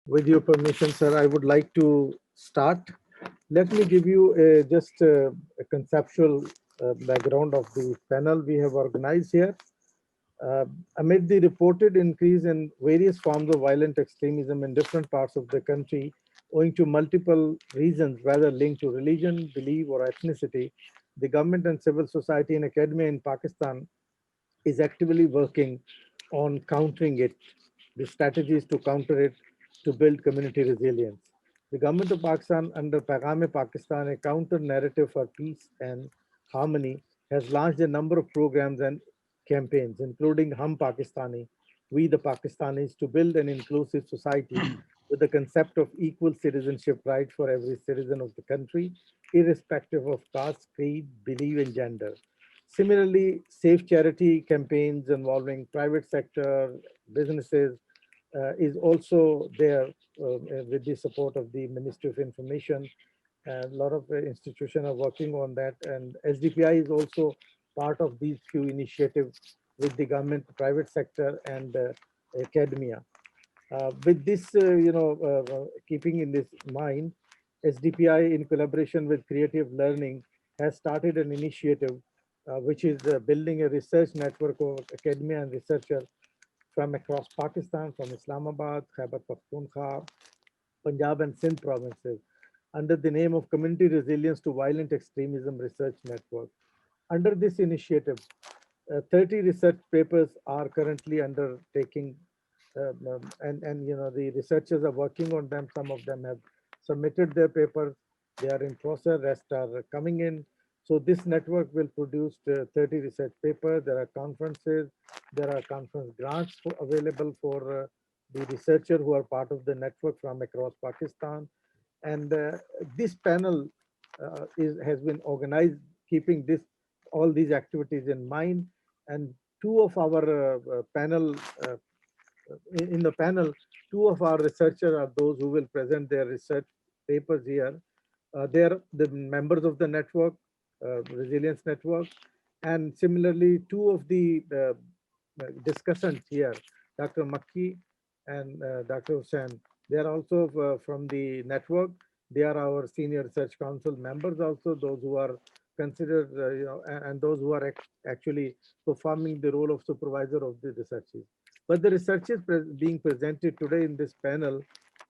With your permission, sir, I would like to start. Let me give you just a conceptual background of the panel we have organized here. Uh, Amid the reported increase in various forms of violent extremism in different parts of the country, owing to multiple reasons, whether linked to religion, belief, or ethnicity, the government and civil society and academia in Pakistan is actively working on countering it, the strategies to counter it, to build community resilience. The government of Pakistan, under Pakistan, a counter narrative for peace and harmony, has launched a number of programs and campaigns, including Hum Pakistani, We the Pakistanis, to build an inclusive society with the concept of equal citizenship rights for every citizen of the country, irrespective of caste, creed, belief, and gender. Similarly, safe charity campaigns involving private sector, businesses, is also there with the support of the Ministry of Information. A lot of institutions are working on that, and SDPI is also part of these few initiatives with the government, private sector, and academia. With this, keeping in this mind, SDPI, in collaboration with Creative Learning, has started an initiative which is building a research network of academia and researchers from across Pakistan, from Islamabad, Khyber Pakhtunkhwa, Punjab, and Sindh provinces, under the name of Community Resilience to Violent Extremism Research Network. Under this initiative, 30 research papers are currently undertaking, and the researchers are working on them. Some of them have submitted their papers; they are in process. Rest are coming in. So this network will produce 30 research papers. There are conferences. There are conference grants available for the researchers who are part of the network from across Pakistan. And this panel has been organized keeping all these activities in mind. And two of our panel in the panel, two of our researchers are those who will present their research papers here. They are the members of the network, resilience network, and similarly, two of the discussants here, Dr. Makki and Dr. Hussain. They are also from the network. They are our senior research council members also, those who are considered, and those who are actually performing the role of supervisor of the researches. But the researches being presented today in this panel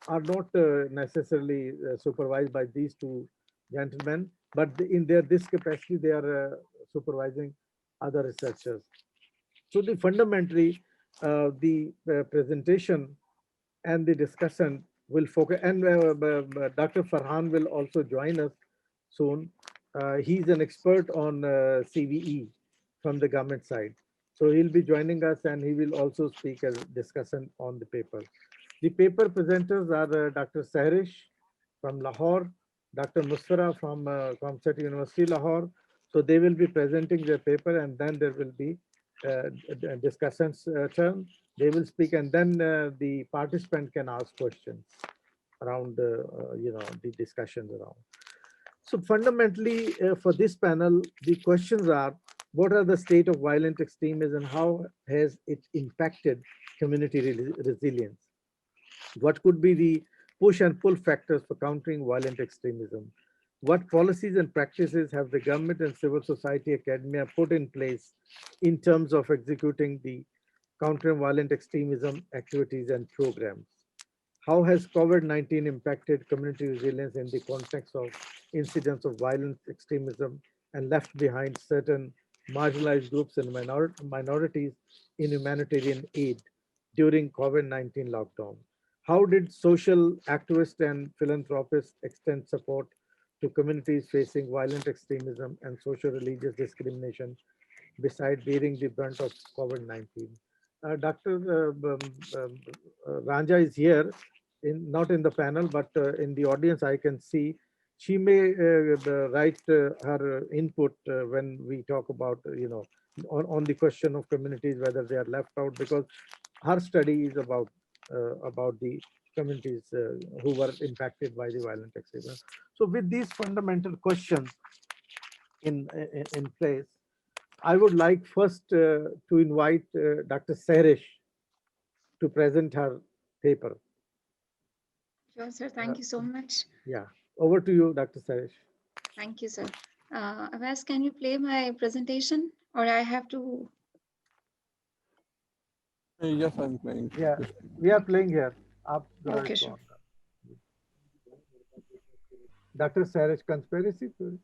are not necessarily supervised by these two gentlemen, but in this capacity, they are supervising other researchers. So fundamentally, the presentation and the discussion will focus, and Dr. Farhan will also join us soon. He's an expert on CVE from the government side. So he'll be joining us, and he will also speak as a discussion on the paper. The paper presenters are Dr. Sehrish from Lahore, Dr. Musferah from COMSATS University, Lahore. So they will be presenting their paper, and then there will be discussants turn. They will speak, and then the participant can ask questions around the discussions around. So fundamentally, for this panel, the questions are: what are the state of violent extremism? How has it impacted community resilience? What could be the push and pull factors for countering violent extremism? What policies and practices have the government and civil society academia put in place in terms of executing the countering violent extremism activities and programs? How has COVID-19 impacted community resilience in the context of incidents of violent extremism and left behind certain marginalized groups and minorities in humanitarian aid during COVID-19 lockdown? How did social activists and philanthropists extend support to communities facing violent extremism and social religious discrimination beside bearing the brunt of COVID-19? Dr. Ranja is here, not in the panel, but in the audience, I can see. She may write her input when we talk about, on the question of communities, whether they are left out, because her study is about the communities who were impacted by the violent extremism. So with these fundamental questions in place, I would like first to invite Dr. Sehrish to present her paper. Sure, sir. Thank you so much. Yeah, over to you, Dr. Sehrish. Thank you, sir. Avas, can you play my presentation or I have to? Yes, I'm playing. Yeah, we are playing here. Up the Okay, sure. Dr. Sehrish, conspiracy theory.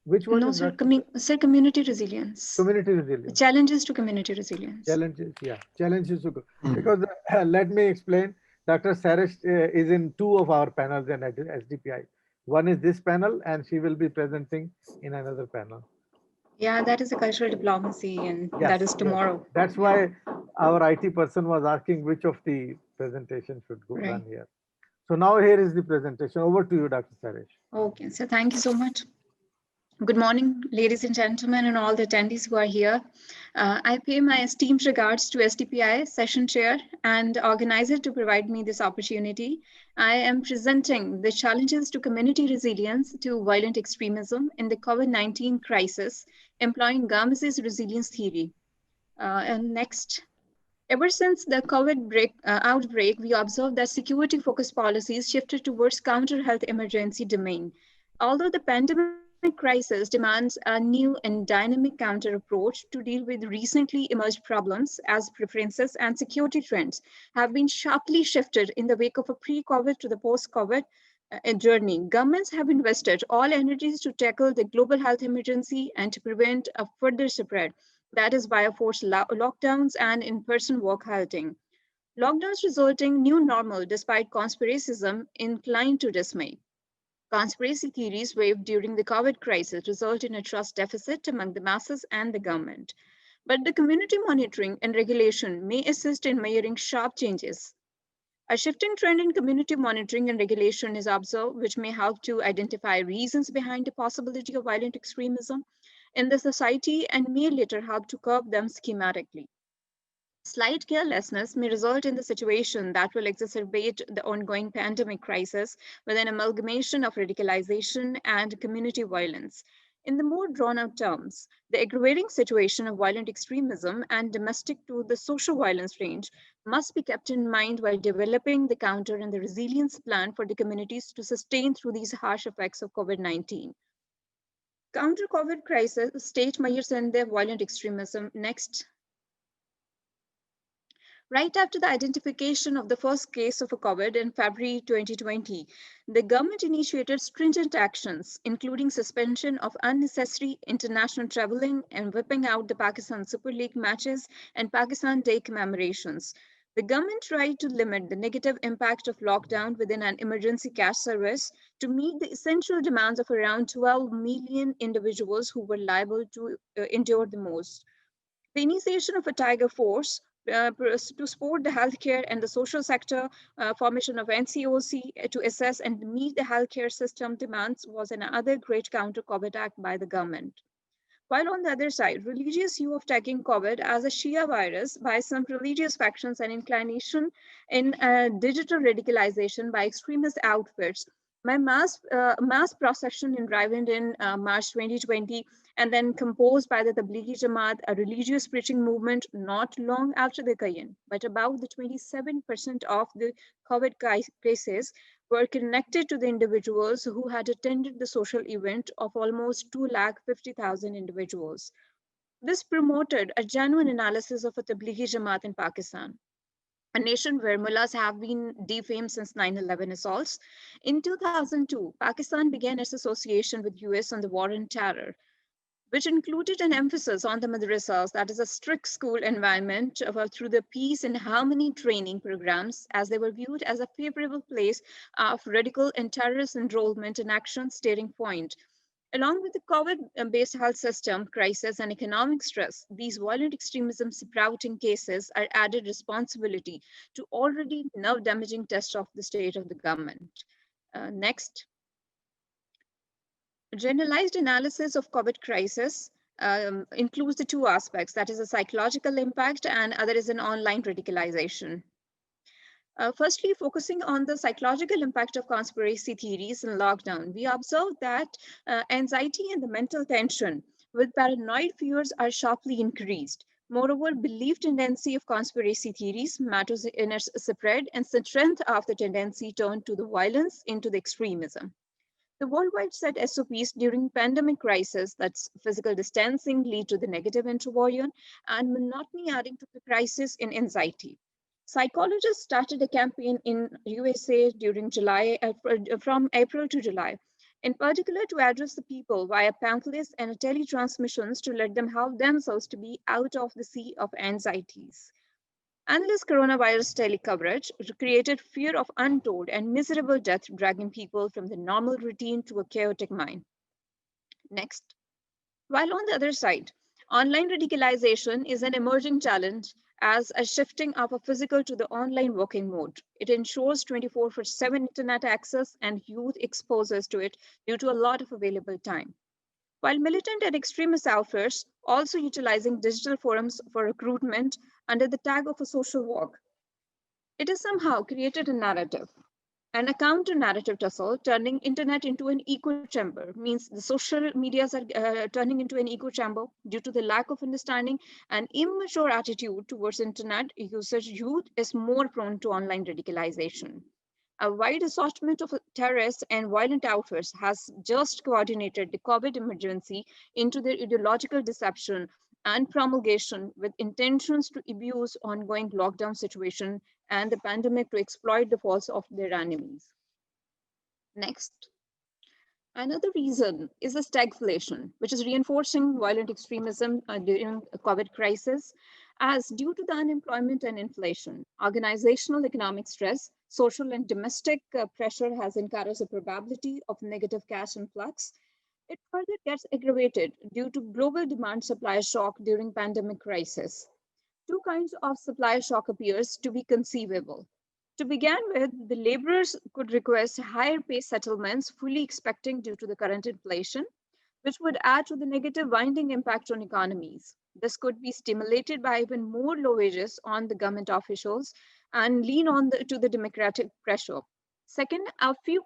Which one No, is sir. Dr. Sir, community resilience. Community The resilience? challenges to community resilience. Challenges, yeah, challenges to go. Because let me explain. Dr. Sehrish is in two of our panels in SDPI. One is this panel, and she will be presenting in another panel. Yeah, that is a cultural diplomacy, and that Yes, is yes. tomorrow. That's why our IT person was asking which of the presentation should go Right. run here. So now here is the presentation. Over to you, Dr. Sehrish. Okay, so thank you so much. Good morning, ladies and gentlemen, and all the attendees who are here. I pay my esteemed regards to SDPI session chair and organizer to provide me this opportunity. I am presenting the challenges to community resilience to violent extremism in the COVID-19 crisis, employing GARMEZY'S resilience theory. And next. Ever since the COVID outbreak, we observed that security-focused policies shifted towards counter-health emergency domain. Although the pandemic crisis demands a new and dynamic counter approach to deal with recently emerged problems, as preferences and security trends have been sharply shifted in the wake of a pre-COVID to the post-COVID journey. Governments have invested all energies to tackle the global health emergency and to prevent a further spread, that is via forced lockdowns and in-person work halting. Lockdowns resulting new normal despite conspiracism inclined to dismay. Conspiracy theories waved during the COVID crisis result in a trust deficit among the masses and the government. But the community monitoring and regulation may assist in measuring sharp changes. A shifting trend in community monitoring and regulation is observed, which may help to identify reasons behind the possibility of violent extremism in the society and may later help to curb them schematically. Slight carelessness may result in the situation that will exacerbate the ongoing pandemic crisis with an amalgamation of radicalization and community violence. In the more drawn out terms, the aggravating situation of violent extremism and domestic to the social violence range must be kept in mind while developing the counter and the resilience plan for the communities to sustain through these harsh effects of COVID-19. Counter COVID crisis, state measures and their violent extremism. Next. Right after the identification of the first case of a COVID in February 2020, the government initiated stringent actions, including suspension of unnecessary international traveling and whipping out the Pakistan Super League matches and Pakistan Day commemorations. The government tried to limit the negative impact of lockdown within an emergency cash service to meet the essential demands of around 12 million individuals who were liable to endure the most. The initiation of a tiger force to support the healthcare and the social sector, formation of NCOC to assess and meet the healthcare system demands was another great counter COVID act by the government. While on the other side, religious view of tagging COVID as a Shia virus by some religious factions and inclination in digital radicalization by extremist outfits. My mass procession in Raiwind in March 2020 and then composed by the Tablighi Jamaat, a religious preaching movement not long after the Qayyum, but about the 27% of the COVID cases were connected to the individuals who had attended the social event of almost 250,000 individuals. This promoted a genuine analysis of a Tablighi Jamaat in Pakistan, a nation where mullahs have been defamed since 9/11 assaults. In 2002, Pakistan began its association with US on the war on terror, which included an emphasis on the madrasas, that is a strict school environment, through the peace and harmony training programs, as they were viewed as a favorable place of radical and terrorist enrollment and action steering point. Along with the COVID-based health system crisis and economic stress, these violent extremism sprouting cases are added responsibility to already nerve-damaging test of the state of the government. Next. Generalized analysis of COVID crisis includes the two aspects, that is a psychological impact and other is an online radicalization. Firstly, focusing on the psychological impact of conspiracy theories and lockdown, we observed that anxiety and the mental tension with paranoid fears are sharply increased. Moreover, belief tendency of conspiracy theories matters in its spread, and the strength of the tendency turned to the violence into the extremism. The worldwide set SOPs during pandemic crisis, that's physical distancing, lead to the negative introversion and monotony, adding to the crisis in anxiety. Psychologists started a campaign in USA during July, from April to July, in particular to address the people via pamphlets and teletransmissions to let them help themselves to be out of the sea of anxieties. Endless coronavirus telecoverage created fear of untold and miserable death, dragging people from the normal routine to a chaotic mind. Next. While on the other side, online radicalization is an emerging challenge as a shifting of a physical to the online working mode. It ensures 24/7 internet access and youth exposures to it due to a lot of available time. While militant and extremist outfits also utilizing digital forums for recruitment under the tag of a social work, it has somehow created a narrative and a counter-narrative tussle, turning internet into an echo chamber. Means the social medias are turning into an echo chamber due to the lack of understanding and immature attitude towards internet usage. Youth is more prone to online radicalization. A wide assortment of terrorists and violent outfits has just coordinated the COVID emergency into their ideological deception and promulgation with intentions to abuse ongoing lockdown situation and the pandemic to exploit the faults of their enemies. Next. Another reason is the stagflation, which is reinforcing violent extremism during the COVID crisis, as due to the unemployment and inflation, organizational economic stress, social and domestic pressure has encouraged the probability of negative cash influx. It further gets aggravated due to global demand supply shock during pandemic crisis. Two kinds of supply shock appears to be conceivable. To begin with, the laborers could request higher pay settlements, fully expecting due to the current inflation, which would add to the negative winding impact on economies. This could be stimulated by even more low wages on the government officials and lean on to the democratic pressure. Second, a few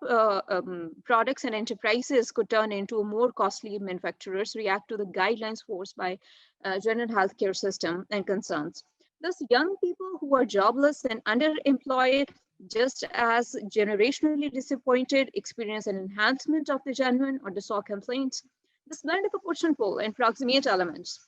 products and enterprises could turn into more costly manufacturers, react to the guidelines forced by general healthcare system and concerns. Thus, young people who are jobless and underemployed, just as generationally disappointed, experience an enhancement of the genuine or the soft complaints. This blend of a push and pull and proximate elements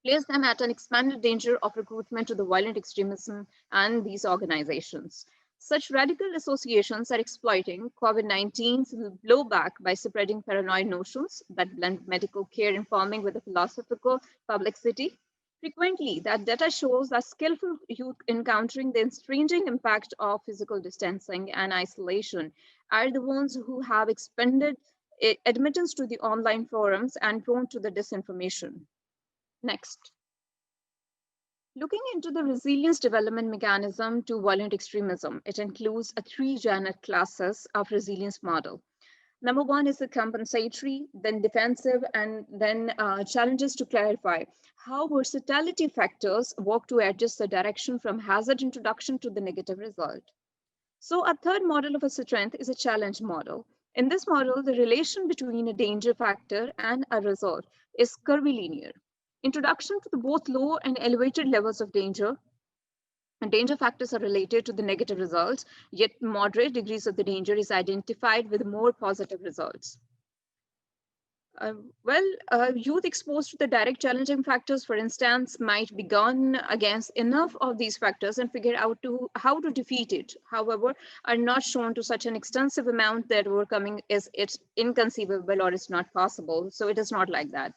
place them at an expanded danger of recruitment to the violent extremism and these organizations. Such radical associations are exploiting COVID-19's blowback by spreading paranoid notions that blend medical care informing with a philosophical publicity. Frequently, that data shows that skillful youth encountering the estranging impact of physical distancing and isolation are the ones who have expended admittance to the online forums and prone to the disinformation. Next. Looking into the resilience development mechanism to violent extremism, it includes three genre classes of resilience model. Number one is the compensatory, then defensive, and then challenges to clarify how versatility factors work to adjust the direction from hazard introduction to the negative result. So a third model of a strength is a challenge model. In this model, the relation between a danger factor and a result is curvilinear. Introduction to the both low and elevated levels of danger, and danger factors are related to the negative results, yet moderate degrees of the danger is identified with more positive results. Youth exposed to the direct challenging factors, for instance, might be gone against enough of these factors and figure out how to defeat it. However, are not shown to such an extensive amount that overcoming it's inconceivable or it's not possible. So it is not like that.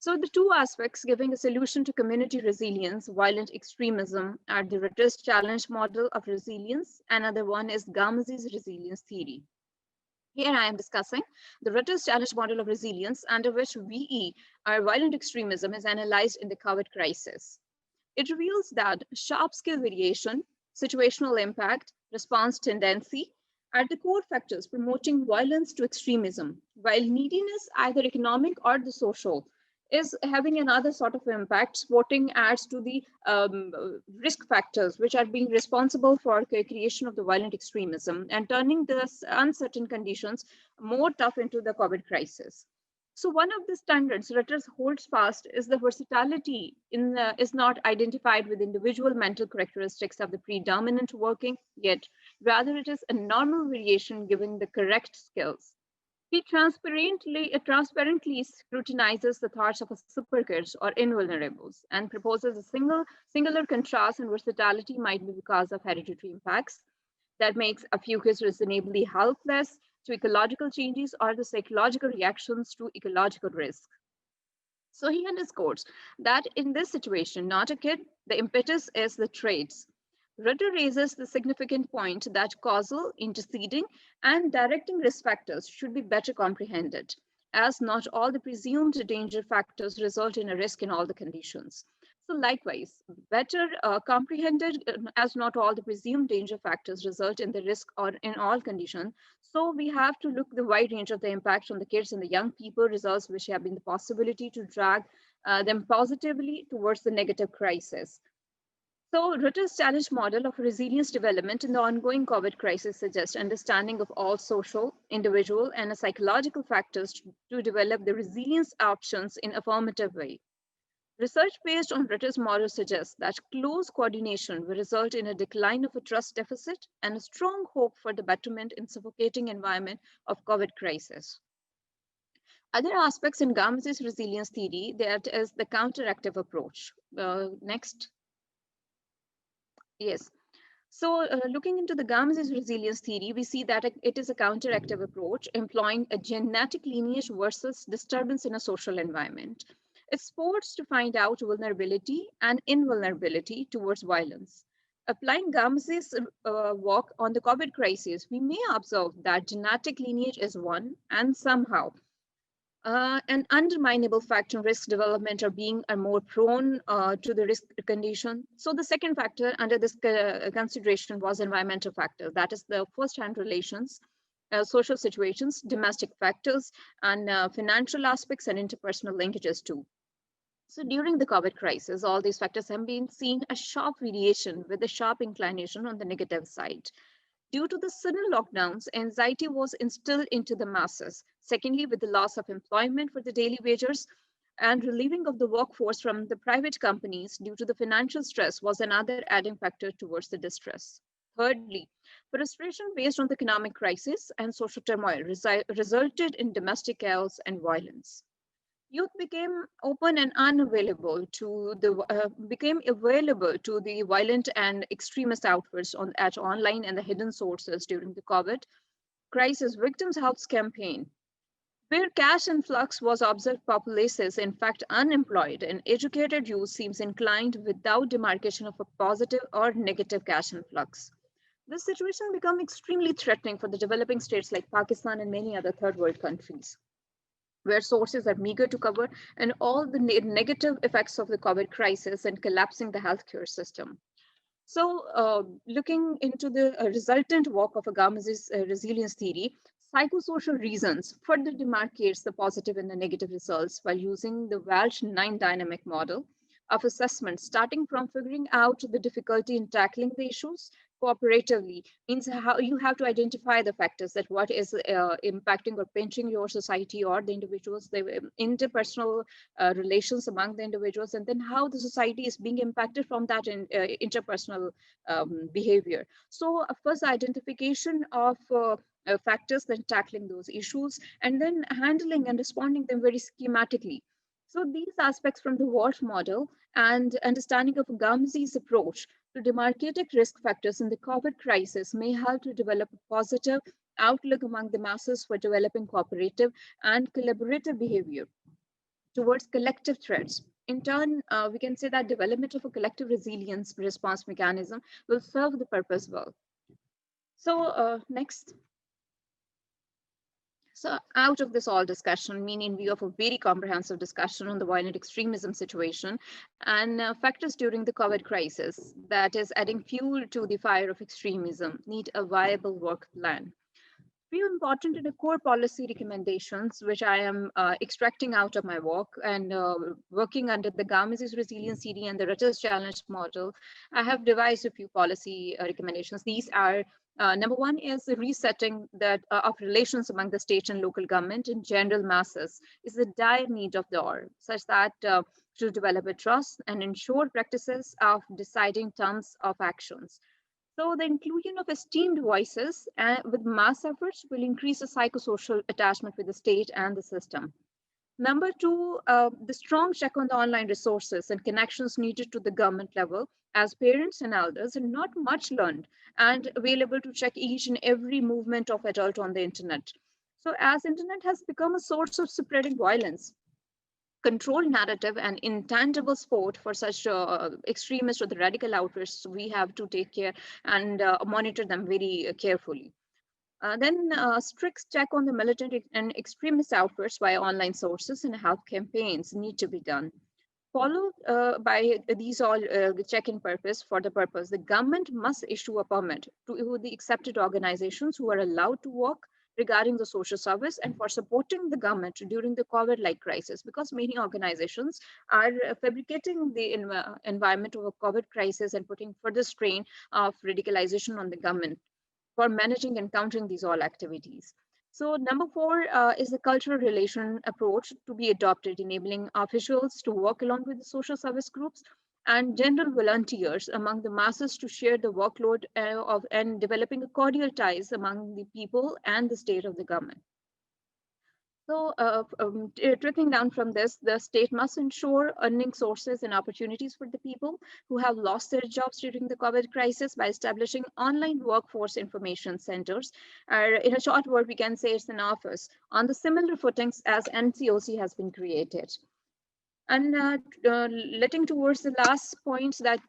So the two aspects giving a solution to community resilience, violent extremism, are the RUTTE'S challenge model of resilience. Another one is GARMEZY'S resilience theory. Here I am discussing the RUTTE'S challenge model of resilience, under which VE, or violent extremism, is analyzed in the COVID crisis. It reveals that sharp scale variation, situational impact, response tendency are the core factors promoting violence to extremism, while neediness, either economic or the social, is having another sort of impact. Supporting adds to the risk factors which are being responsible for the creation of the violent extremism and turning the uncertain conditions more tough into the COVID crisis. So one of the standards RUTTE'R'S holds fast is the versatility is not identified with individual mental characteristics of the predominant working, yet rather it is a normal variation given the correct skills. He transparently scrutinizes the thoughts of a superkids or invulnerables and proposes a singular contrast and versatility might be because of hereditary impacts that makes a few kids reasonably helpless to ecological changes or the psychological reactions to ecological risk. So he underscores that in this situation, not a kid, the impetus is the traits. Rutter raises the significant point that causal, interceding, and directing risk factors should be better comprehended, as not all the presumed danger factors result in a risk in all the conditions. So likewise, better comprehended as not all the presumed danger factors result in the risk or in all conditions. So we have to look the wide range of the impact on the kids and the young people results which have been the possibility to drag them positively towards the negative crisis. So Rutter's challenge model of resilience development in the ongoing COVID crisis suggests understanding of all social, individual, and psychological factors to develop the resilience options in affirmative way. Research based on Rutter's model suggests that close coordination will result in a decline of a trust deficit and a strong hope for the betterment in suffocating environment of COVID crisis. Other aspects in GARMEZY'S resilience theory, that is the counteractive approach. Next. Yes. So looking into the GARMEZY'S resilience theory, we see that it is a counteractive approach employing a genetic lineage versus disturbance in a social environment. It supports to find out vulnerability and invulnerability towards violence. Applying GARMEZY'S work on the COVID crisis, we may observe that genetic lineage is one and somehow an underminable factor in risk development or being more prone to the risk condition. So the second factor under this consideration was environmental factor. That is the first-hand relations, social situations, domestic factors, and financial aspects and interpersonal linkages too. So during the COVID crisis, all these factors have been seen a sharp variation with a sharp inclination on the negative side. Due to the sudden lockdowns, anxiety was instilled into the masses. Secondly, with the loss of employment for the daily wagers and relieving of the workforce from the private companies due to the financial stress was another adding factor towards the distress. Thirdly, frustration based on the economic crisis and social turmoil resulted in domestic chaos and violence. Youth became open and unavailable to the became available to the violent and extremist outbursts at online and the hidden sources during the COVID crisis victims' health campaign, where cash influx was observed. Populaces, in fact, unemployed and educated youth seems inclined without demarcation of a positive or negative cash influx. This situation became extremely threatening for the developing states like Pakistan and many other third world countries, where sources are meager to cover and all the negative effects of the COVID crisis and collapsing the healthcare system. So looking into the resultant work of GARMEZY'S resilience theory, psychosocial reasons further demarcates the positive and the negative results while using the Welsh 9 dynamic model of assessment, starting from figuring out the difficulty in tackling the issues cooperatively, means how you have to identify the factors that what is impacting or pinching your society or the individuals, the interpersonal relations among the individuals, and then how the society is being impacted from that interpersonal behavior. So first identification of factors, then tackling those issues, and then handling and responding them very schematically. So these aspects from the Walsh model and understanding of GARMEZY'S approach to demarcating risk factors in the COVID crisis may help to develop a positive outlook among the masses for developing cooperative and collaborative behavior towards collective threats. In turn, we can say that development of a collective resilience response mechanism will serve the purpose well. So next. So out of this all discussion, meaning in view of a very comprehensive discussion on the violent extremism situation and factors during the COVID crisis, that is adding fuel to the fire of extremism, need a viable work plan. Few important and core policy recommendations, which I am extracting out of my work and working under the GARMEZY'S resilience theory and the RUTTE'R'S challenge model, I have devised a few policy recommendations. These are Number one is the resetting of relations among the state and local government and general masses is the dire need of the hour, such that to develop a trust and ensure practices of deciding terms of actions. So the inclusion of esteemed voices with mass efforts will increase the psychosocial attachment with the state and the system. Number two, the strong check on the online resources and connections needed to the government level, as parents and elders are not much learned and available to check each and every movement of adult on the internet. So as internet has become a source of spreading violence, controlled narrative and intangible sport for such extremist or the radical outbursts, we have to take care and monitor them very carefully. Then strict check on the militant and extremist outbursts by online sources and health campaigns need to be done. Followed by these all check-in purpose for the purpose, the government must issue a permit to the accepted organizations who are allowed to work regarding the social service and for supporting the government during the COVID-like crisis, because many organizations are fabricating the environment of a COVID crisis and putting further strain of radicalization on the government for managing and countering these all activities. So number four is the cultural relation approach to be adopted, enabling officials to work along with the social service groups and general volunteers among the masses to share the workload and developing a cordial ties among the people and the state of the government. So trickling down from this, the state must ensure earning sources and opportunities for the people who have lost their jobs during the COVID crisis by establishing online workforce information centers. In a short word, we can say it's an office on the similar footings as NCOC has been created. And letting towards the last point that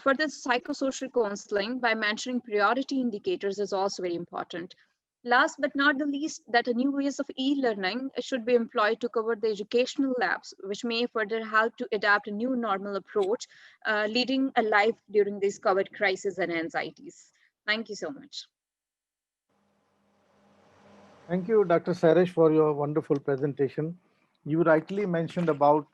further psychosocial counseling by mentioning priority indicators is also very important. Last but not the least, that a new ways of e-learning should be employed to cover the educational labs, which may further help to adapt a new normal approach, leading a life during these COVID crises and anxieties. Thank you so much. Thank you, Dr. Sehrish, for your wonderful presentation. You rightly mentioned about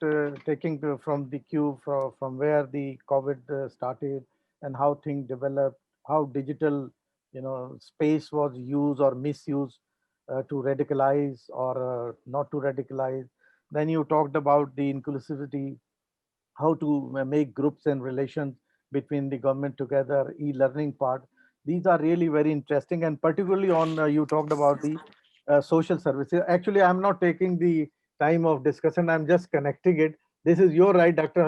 taking from the cue from where the COVID started and how things developed, how digital, space was used or misused to radicalize or not to radicalize. Then you talked about the inclusivity, how to make groups and relations between the government together, e-learning part. These are really very interesting, and particularly on you talked about the social services. Actually, I'm not taking the time of discussion. I'm just connecting it. This is your right, Dr.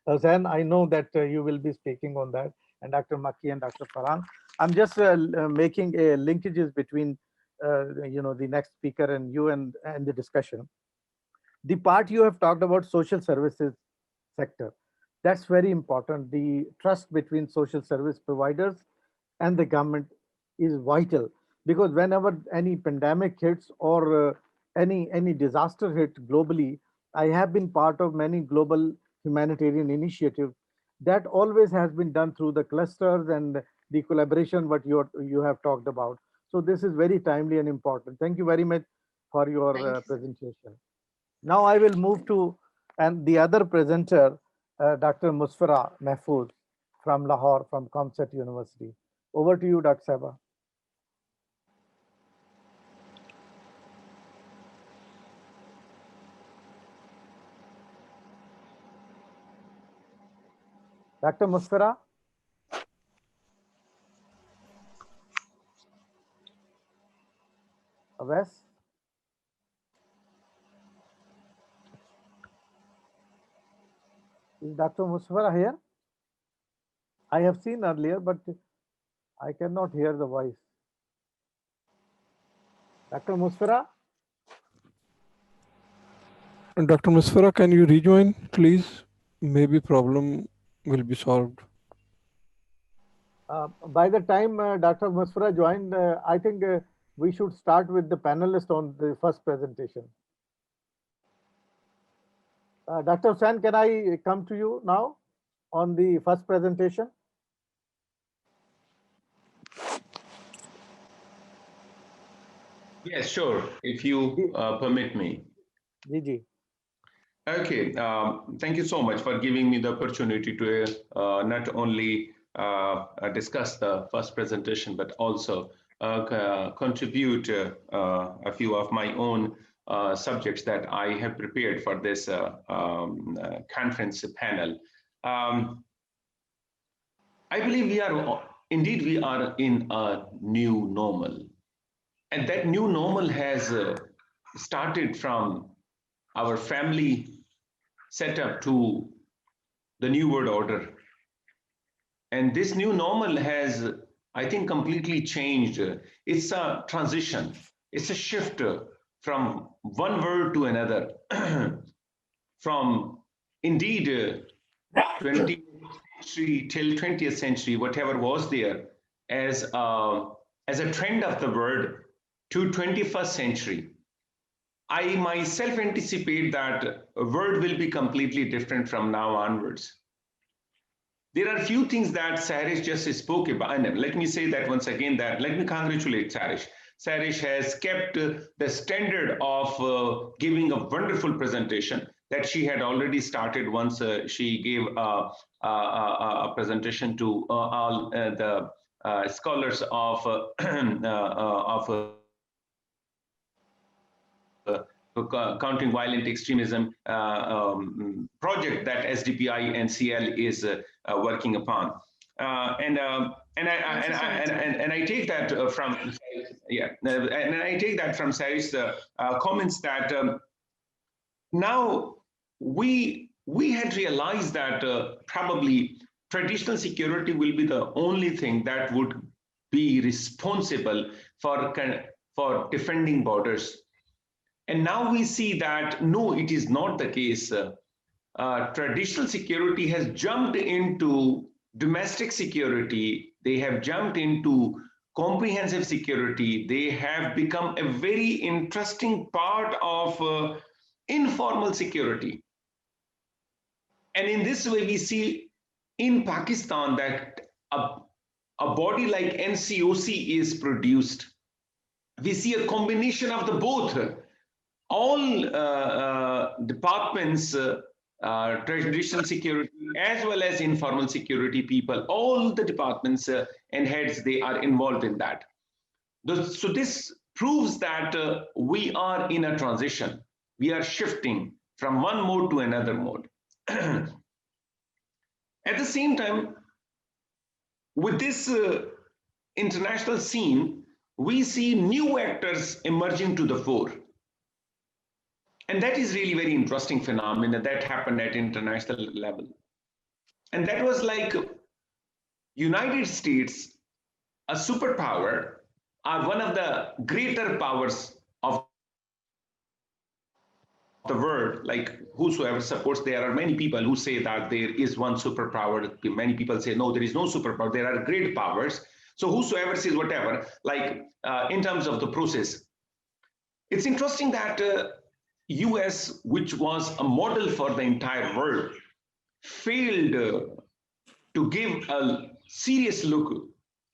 Hussain. I know that you will be speaking on that, and Dr. Makki and Dr. Farhan. I'm just making linkages between the next speaker and you and the discussion. The part you have talked about social services sector, that's very important. The trust between social service providers and the government is vital, because whenever any pandemic hits or any disaster hit globally, I have been part of many global humanitarian initiatives that always has been done through the clusters and the collaboration what you have talked about. So this is very timely and important. Thank you very much for your presentation. Now I will move to and the other presenter, Dr. Musferah Mehfooz from Lahore, from COMSATS University. Over to you, Dr. Saba. Dr. Musferah. Awes? Is Dr. Musferah here? I have seen earlier, but I cannot hear the voice. Dr. Musferah? Dr. Musferah, can you rejoin, please? Maybe problem will be solved. By the time Dr. Musferah joined, I think we should start with the panelists on the first presentation. Dr. Hussain, can I come to you now on the first presentation? Yes, sure, if you permit me. Gigi. Okay, thank you so much for giving me the opportunity to not only discuss the first presentation, but also contribute a few of my own subjects that I have prepared for this conference panel. I believe we are in a new normal. And that new normal has started from our family setup to the new world order. And this new normal has, I think, completely changed. It's a transition. It's a shift from one world to another. From indeed 20th century till 20th century, whatever was there as a trend of the world, to 21st century. I myself anticipate that a world will be completely different from now onwards. There are a few things that Sehrish just spoke about, and let me say that once again, that let me congratulate Sehrish. Sehrish has kept the standard of giving a wonderful presentation that she had already started once she gave a presentation to all the scholars of countering violent extremism project that SDPI and CL is working upon, and I take that from and I take that from Sehrish comments that now we had realized that probably traditional security will be the only thing that would be responsible for defending borders. And now we see that, no, it is not the case. Traditional security has jumped into domestic security. They have jumped into comprehensive security. They have become a very interesting part of informal security. And in this way, we see in Pakistan that a body like NCOC is produced. We see a combination of the both. All departments, traditional security as well as informal security people, all the departments and heads, they are involved in that. So this proves that we are in a transition. We are shifting from one mode to another mode. At the same time, with this international scene, we see new actors emerging to the fore. And that is really very interesting phenomenon that happened at international level. And that was like United States, a superpower, are one of the greater powers of the world. Like whosoever supports, there are many people who say that there is one superpower. Many people say, no, there is no superpower. There are great powers. So whosoever says whatever, like in terms of the process, it's interesting that US, which was a model for the entire world, failed to give a serious look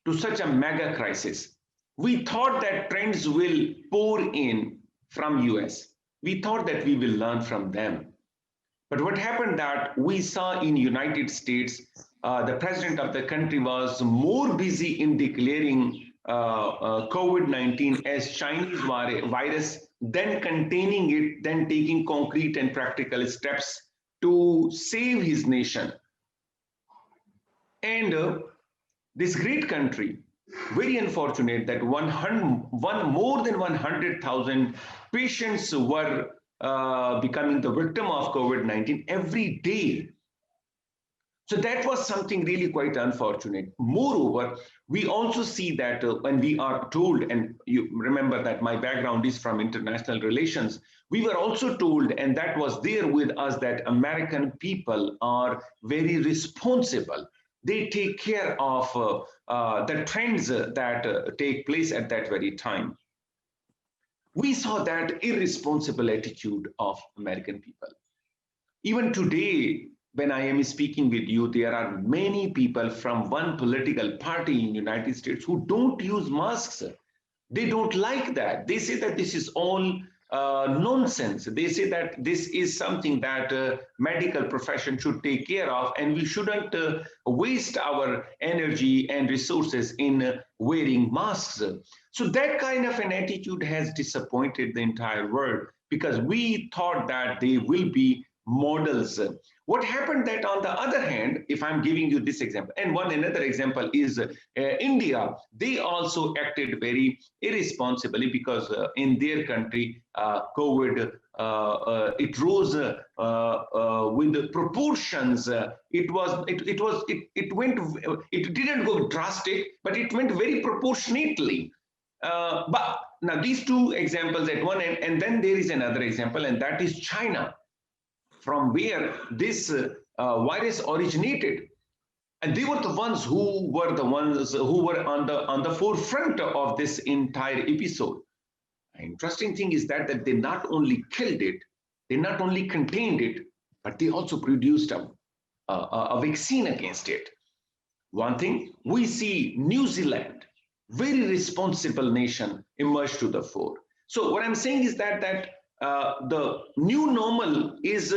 to such a mega crisis. We thought that trends will pour in from US. We thought that we will learn from them. But what happened that we saw in United States, the president of the country was more busy in declaring COVID-19 as Chinese virus, then containing it, then taking concrete and practical steps to save his nation. And this great country, very unfortunate that more than 100,000 patients were becoming the victim of COVID-19 every day. So that was something really quite unfortunate. Moreover, we also see that when we are told, and you remember that my background is from international relations, we were also told, and that was there with us, that American people are very responsible. They take care of the trends that take place at that very time. We saw that irresponsible attitude of American people. Even today, when I am speaking with you, there are many people from one political party in the United States who don't use masks. They don't like that. They say that this is all nonsense. They say that this is something that medical profession should take care of, and we shouldn't waste our energy and resources in wearing masks. So that kind of an attitude has disappointed the entire world, because we thought that they will be models. What happened that, on the other hand, if I'm giving you this example, and another example is India, they also acted very irresponsibly, because in their country, COVID, it rose with the proportions. It didn't go drastic, but it went very proportionately. But now these two examples at one end, and then there is another example, and that is China, from where this virus originated. And they were the ones who were on the forefront of this entire episode. An interesting thing is that they not only killed it, they not only contained it, but they also produced a vaccine against it. One thing, we see New Zealand, very responsible nation, emerge to the fore. So what I'm saying is that the new normal is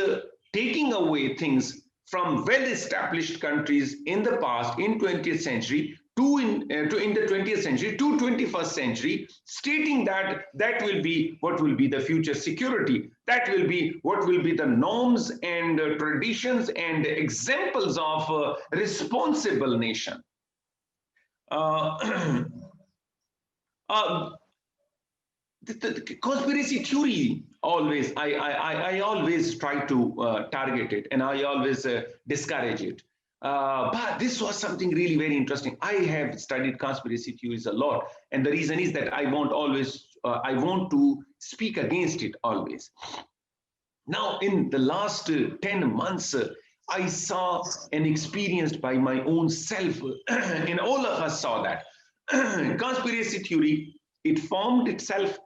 taking away things from well-established countries in the past, in 20th century, in the 20th century to 21st century, stating that that will be what will be the future security, that will be what will be the norms and traditions and examples of a responsible nation. The conspiracy theory, always, I always try to target it, and I always discourage it. But this was something really very interesting. I have studied conspiracy theories a lot, and the reason is that I want to speak against it always. Now, in the last 10 months, I saw and experienced by my own self, and all of us saw that conspiracy theory, it formed itself,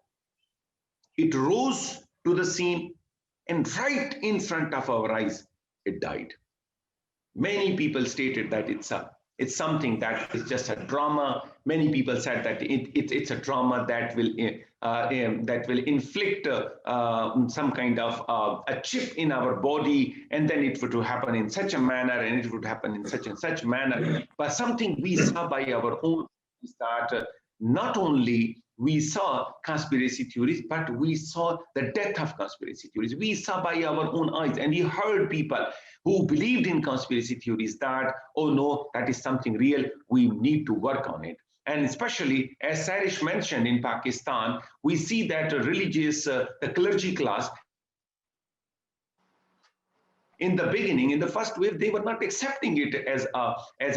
it rose to the scene, and right in front of our eyes, it died. Many people stated that it's something that is just a drama. Many people said that it's a drama that will inflict some kind of a chip in our body, and then it would happen in such a manner, and it would happen in such and such manner. But something we saw by our own is that not only we saw conspiracy theories, but we saw the death of conspiracy theories. We saw by our own eyes, and we heard people who believed in conspiracy theories that, oh no, that is something real, we need to work on it. And especially, as Sehrish mentioned, in Pakistan, we see that religious, the clergy class, in the beginning, in the first wave, they were not accepting it as a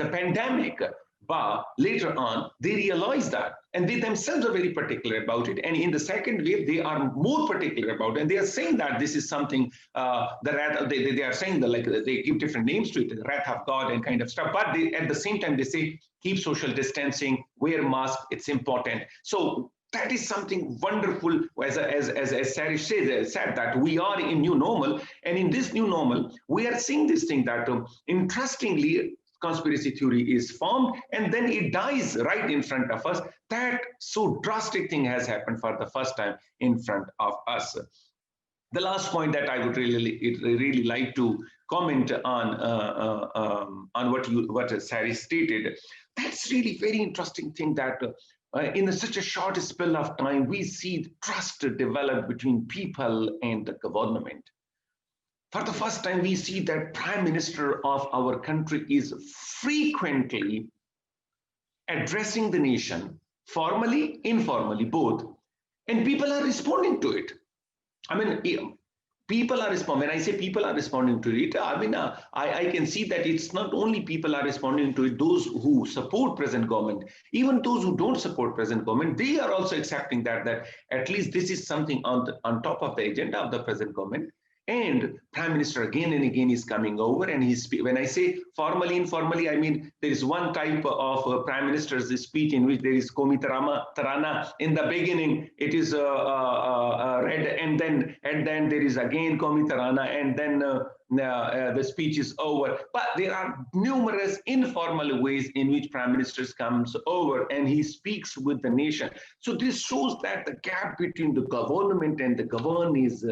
pandemic. But later on, they realized that, and they themselves are very particular about it. And in the second wave, they are more particular about it. And they are saying that this is something, they are saying that, like, they give different names to it, the wrath of God and kind of stuff. But they, at the same time, they say, keep social distancing, wear mask, it's important. So that is something wonderful, as Sehrish said, that we are in new normal. And in this new normal, we are seeing this thing that, interestingly, conspiracy theory is formed, and then it dies right in front of us. That so drastic thing has happened for the first time in front of us. The last point that I would really like to comment on what Sehrish stated, that's really very interesting thing that in such a short spell of time, we see trust develop between people and the government. For the first time, we see that Prime Minister of our country is frequently addressing the nation, formally, informally, both, and people are responding to it. I mean, people are responding. When I say people are responding to it, I mean, I can see that it's not only people are responding to it, those who support present government, even those who don't support present government, they are also accepting that at least this is something on top of the agenda of the present government. And Prime Minister again and again is coming over, and when I say formally, informally, I mean there is one type of Prime Minister's speech in which there is Komi Tarana in the beginning. It is read, and then there is again Komi Tarana, and then the speech is over. But there are numerous informal ways in which Prime Minister comes over and he speaks with the nation. So this shows that the gap between the government and the governed is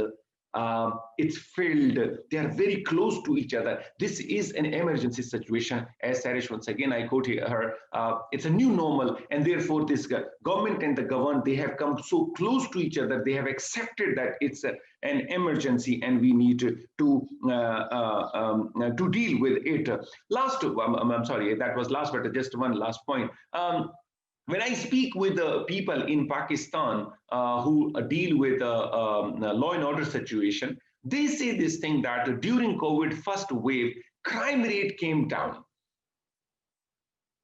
it's filled. They are very close to each other. This is an emergency situation. As Sehrish, once again, I quote her, it's a new normal, and therefore this government and the governed, they have come so close to each other. They have accepted that it's an emergency and we need to deal with it. I'm sorry, that was last, but just one last point. When I speak with the people in Pakistan who deal with law and order situation, they say this thing that during COVID first wave, crime rate came down.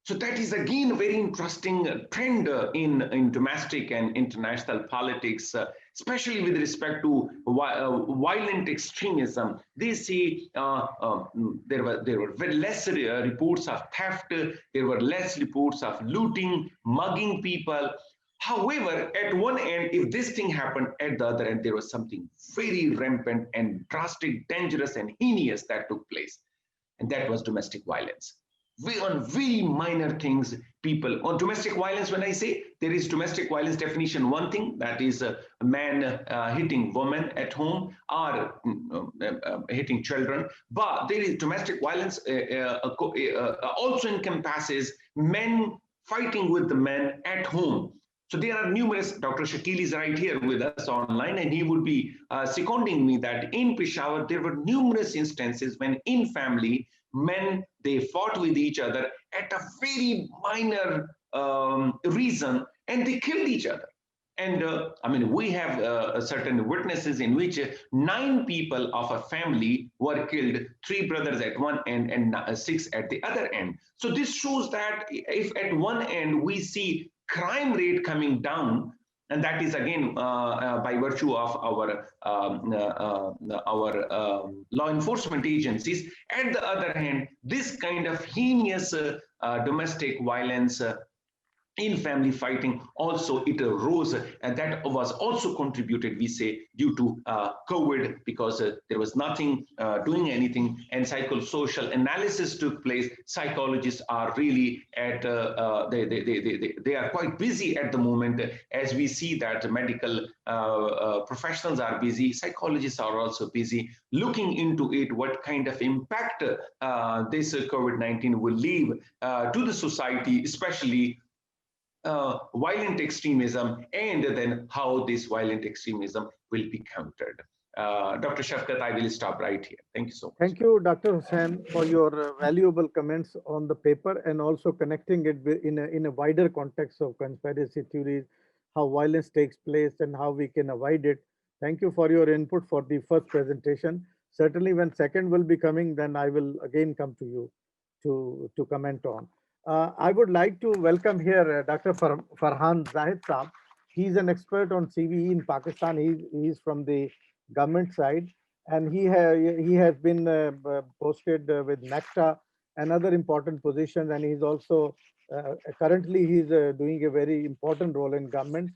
So that is again a very interesting trend in domestic and international politics, especially with respect to violent extremism. They say there were very less reports of theft, there were less reports of looting, mugging people. However, at one end, if this thing happened, at the other end, there was something very rampant and drastic, dangerous and heinous that took place. And that was domestic violence. On very minor things, people on domestic violence, when I say there is domestic violence definition, one thing that is a man hitting women at home or hitting children, but there is domestic violence also encompasses men fighting with the men at home. So there are numerous, Dr. Shakil is right here with us online, and he would be seconding me that in Peshawar, there were numerous instances when in family, men, they fought with each other at a very minor reason, and they killed each other. And I mean, we have certain witnesses in which 9 people of a family were killed, 3 brothers at one end and 6 at the other end. So this shows that if at one end we see crime rate coming down, and that is again by virtue of our law enforcement agencies. At the other hand, this kind of heinous domestic violence in family fighting also it arose, and that was also contributed, we say, due to COVID, because there was nothing doing anything, and psychosocial analysis took place. Psychologists are really at they are quite busy at the moment, as we see that medical professionals are busy, psychologists are also busy looking into it, what kind of impact this COVID-19 will leave to the society, especially violent extremism, and then how this violent extremism will be countered. Dr. Shafqat, I will stop right here. Thank you so much. Thank you, Dr. Hussain, for your valuable comments on the paper and also connecting it in a wider context of conspiracy theories, how violence takes place and how we can avoid it. Thank you for your input for the first presentation. Certainly when second will be coming, then I will again come to you to comment on. I would like to welcome here Dr. Farhan Zahid Saab. He's an expert on CVE in Pakistan. He's from the government side, and he has been posted with NACTA and other important positions, and he's also currently he's doing a very important role in government.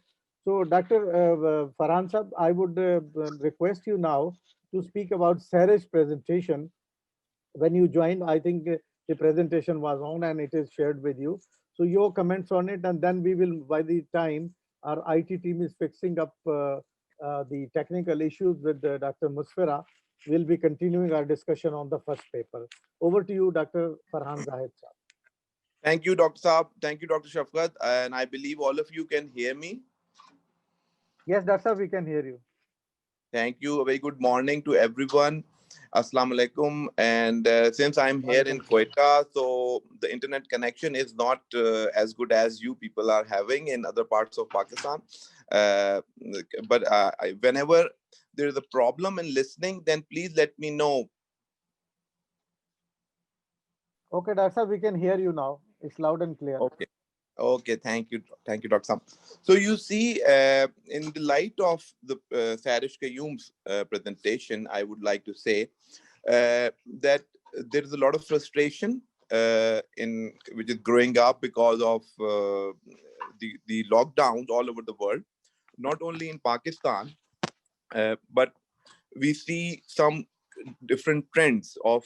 So Dr. Farhan Saab, I would request you now to speak about Sehrish presentation. When you joined, I think the presentation was on and it is shared with you. So your comments on it, and then we will, by the time our IT team is fixing up the technical issues with Dr. Musferah, we'll be continuing our discussion on the first paper. Over to you, Dr. Farhan Zahid Saab. Thank you, Dr. Saab. Thank you, Dr. Shafqat. And I believe all of you can hear me. Yes, Dr. Saab, we can hear you. Thank you. A very good morning to everyone. Assalamu alaikum. And since I'm here in Quetta, so the internet connection is not as good as you people are having in other parts of Pakistan. But whenever there is a problem in listening, then please let me know. Okay, Dr. Saab, we can hear you now. It's loud and clear. Okay. Okay, thank you, Dr. Sam. So you see, in the light of the Sehrish Qayyum's presentation, I would like to say that there is a lot of frustration in which is growing up because of the lockdowns all over the world, not only in Pakistan, but we see some different trends of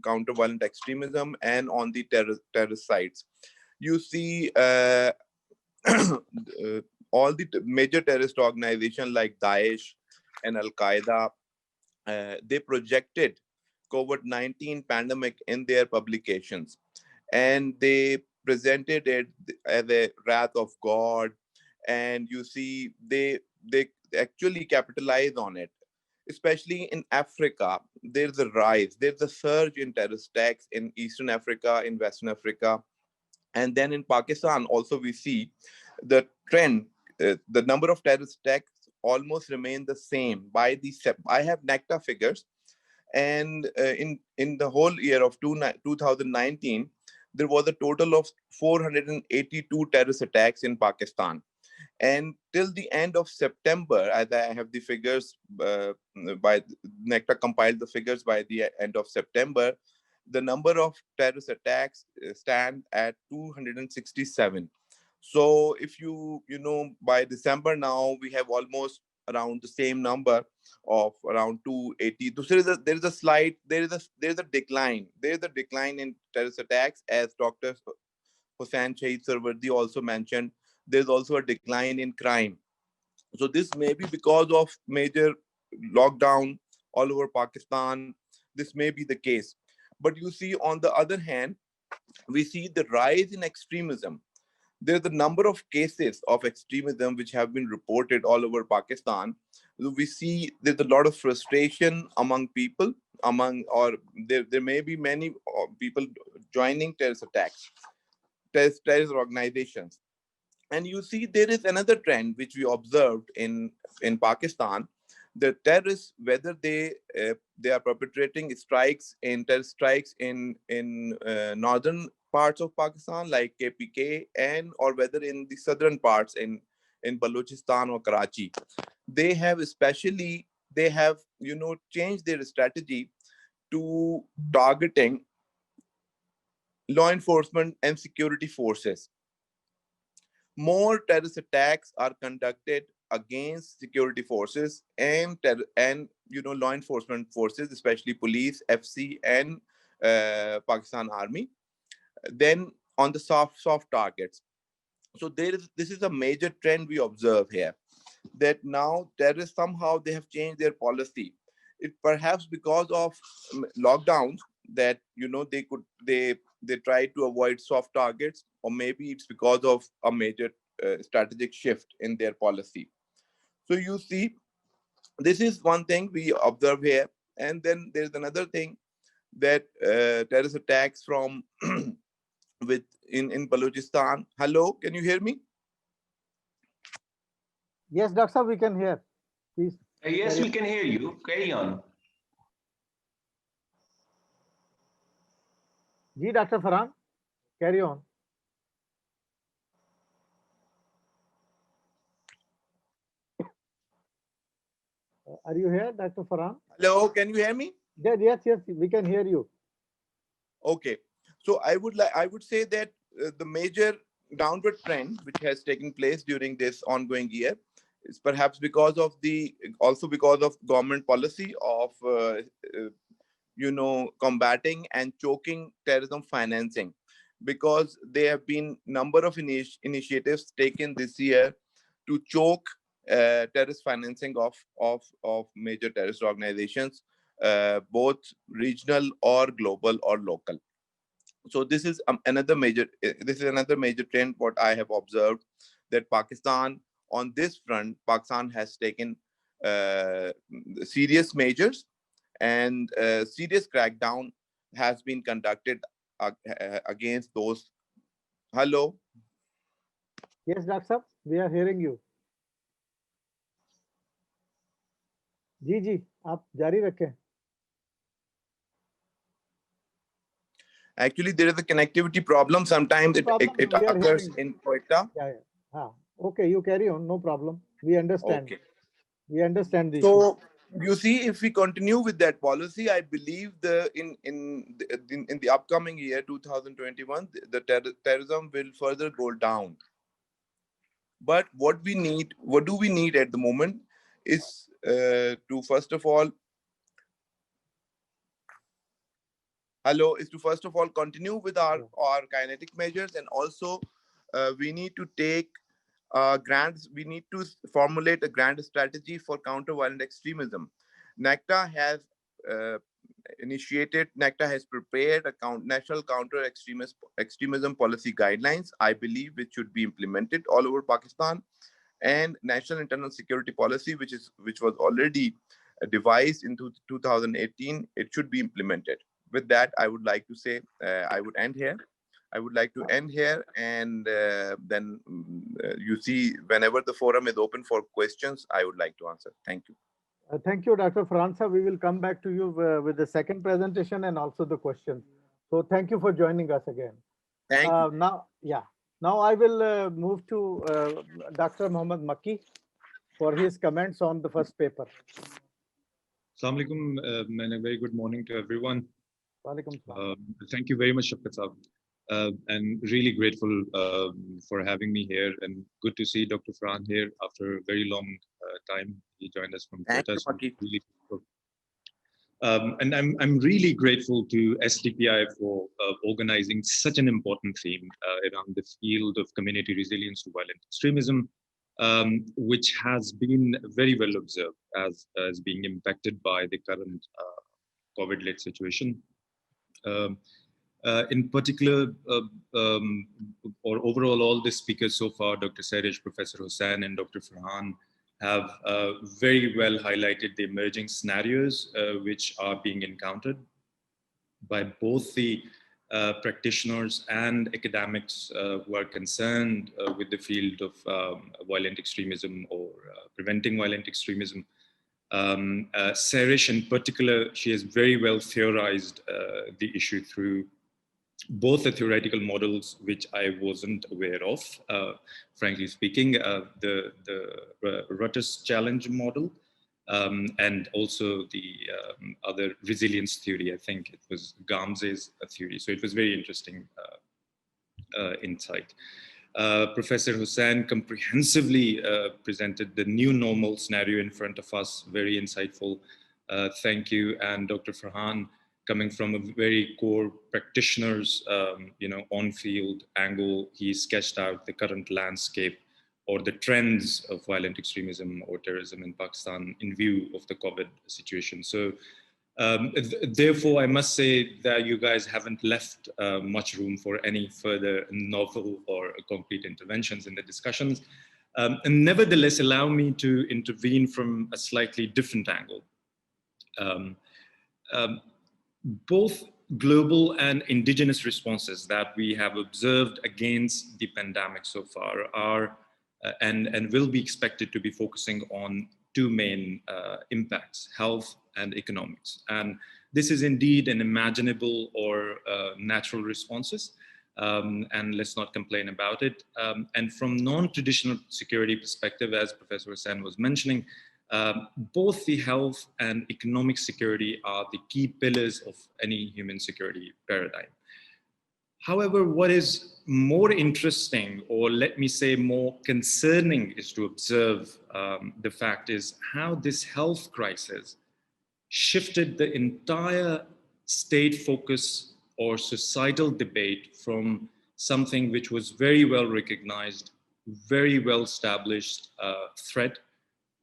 counter-violent extremism and on the terrorist sites. You see all the major terrorist organizations like Daesh and Al-Qaeda, they projected COVID-19 pandemic in their publications, and they presented it as a wrath of God. And you see, they actually capitalize on it. Especially in Africa, there's a rise, there's a surge in terrorist attacks in Eastern Africa, in Western Africa. And then in Pakistan, also we see the trend, the number of terrorist attacks almost remain the same. I have NACTA figures, and in the whole year of 2019, there was a total of 482 terrorist attacks in Pakistan. And till the end of September, as I have the figures, by NECTA compiled the figures by the end of September, the number of terrorist attacks stand at 267. So if you know, by December now, we have almost around the same number of around 280. So there is a slight, there is a decline. There is a decline in terrorist attacks, as Dr. Hussain, Shaheed, Soherwordi also mentioned. There's also a decline in crime. So this may be because of major lockdown all over Pakistan. This may be the case. But you see, on the other hand, we see the rise in extremism. There's a number of cases of extremism which have been reported all over Pakistan. We see there's a lot of frustration among people, or there may be many people joining terrorist attacks, terrorist organizations. And you see, there is another trend which we observed in Pakistan. The terrorists, whether they are perpetrating terrorist strikes in northern parts of Pakistan like KPK, or whether in the southern parts in Balochistan or Karachi, they have changed their strategy to targeting law enforcement and security forces. More terrorist attacks are conducted against security forces and law enforcement forces, especially police, FC, and Pakistan Army, than on the soft targets. So this is a major trend we observe here, that now terrorists somehow they have changed their policy. It perhaps because of lockdowns that they try to avoid soft targets, or maybe it's because of a major strategic shift in their policy. So you see, this is one thing we observe here. And then there's another thing, that terrorist attacks from in Balochistan. Hello, can you hear me? Yes, Doctor, we can hear. Please. Yes, we can hear you. Carry on. Ji, Dr. Farhan, carry on. Are you here, Dr. Farhan? Hello, can you hear me? Yes, we can hear you. Okay, so I would say that the major downward trend which has taken place during this ongoing year is perhaps because of government policy of combating and choking terrorism financing, because there have been number of initiatives taken this year to choke terrorist financing of major terrorist organizations, both regional or global or local. So this is another major trend what I have observed, that Pakistan, on this front, Pakistan has taken serious measures, and serious crackdown has been conducted against those. Hello. Yes, Doctor, we are hearing you. जी, आप जारी रखें. Actually, there is a connectivity problem. Sometimes it occurs in Quetta. Yeah. Okay, you carry on. No problem. We understand. Okay. We understand this. So you see, if we continue with that policy, I believe in the upcoming year 2021, the terrorism will further go down. But what do we need at the moment is to first of all continue with our kinetic measures, and also we need to take we need to formulate a grand strategy for counter-violent extremism. NACTA has prepared a national counter-extremism policy guidelines, I believe, which should be implemented all over Pakistan, and national internal security policy, which was already devised in 2018. It should be implemented. With that, I would like to say I would end here. And then you see, whenever the forum is open for questions, I would like to answer. Thank you. Thank you, Dr. Franza. We will come back to you with the second presentation and also the questions. So thank you for joining us again. Thank you. Now I will move to Dr. Mohammed Makki for his comments on the first paper. Assalamu alaikum and a very good morning to everyone. Walaikum salam. Thank you very much, Shafqat. And really grateful for having me here, and good to see Dr. Farhan here after a very long time. He joined us from Quetta. Really cool. And I'm really grateful to SDPI for organizing such an important theme around the field of community resilience to violent extremism, which has been very well observed as being impacted by the current COVID-led situation. In particular, or overall, all the speakers so far, Dr. Sehrish, Professor Hussain, and Dr. Farhan, have very well highlighted the emerging scenarios which are being encountered by both the practitioners and academics who are concerned with the field of violent extremism or preventing violent extremism. Sehrish in particular, she has very well theorized the issue through both the theoretical models, which I wasn't aware of, frankly speaking, the RUTTE'S challenge model, and also the other resilience theory. I think it was GARMEZY'S theory. So it was very interesting insight. Professor Hussain comprehensively presented the new normal scenario in front of us, very insightful. Thank you. And Dr. Farhan, coming from a very core practitioner's on-field angle, he sketched out the current landscape or the trends of violent extremism or terrorism in Pakistan in view of the COVID situation. So therefore, I must say that you guys haven't left much room for any further novel or concrete interventions in the discussions. And nevertheless, allow me to intervene from a slightly different angle. Both global and indigenous responses that we have observed against the pandemic so far are and will be expected to be focusing on two main impacts: health and economics. And this is indeed an imaginable or natural responses, and let's not complain about it. And from non-traditional security perspective, as Professor Hussain was mentioning, both the health and economic security are the key pillars of any human security paradigm. However, what is more interesting, or let me say more concerning, is to observe the fact is how this health crisis shifted the entire state focus or societal debate from something which was very well recognized, very well established threat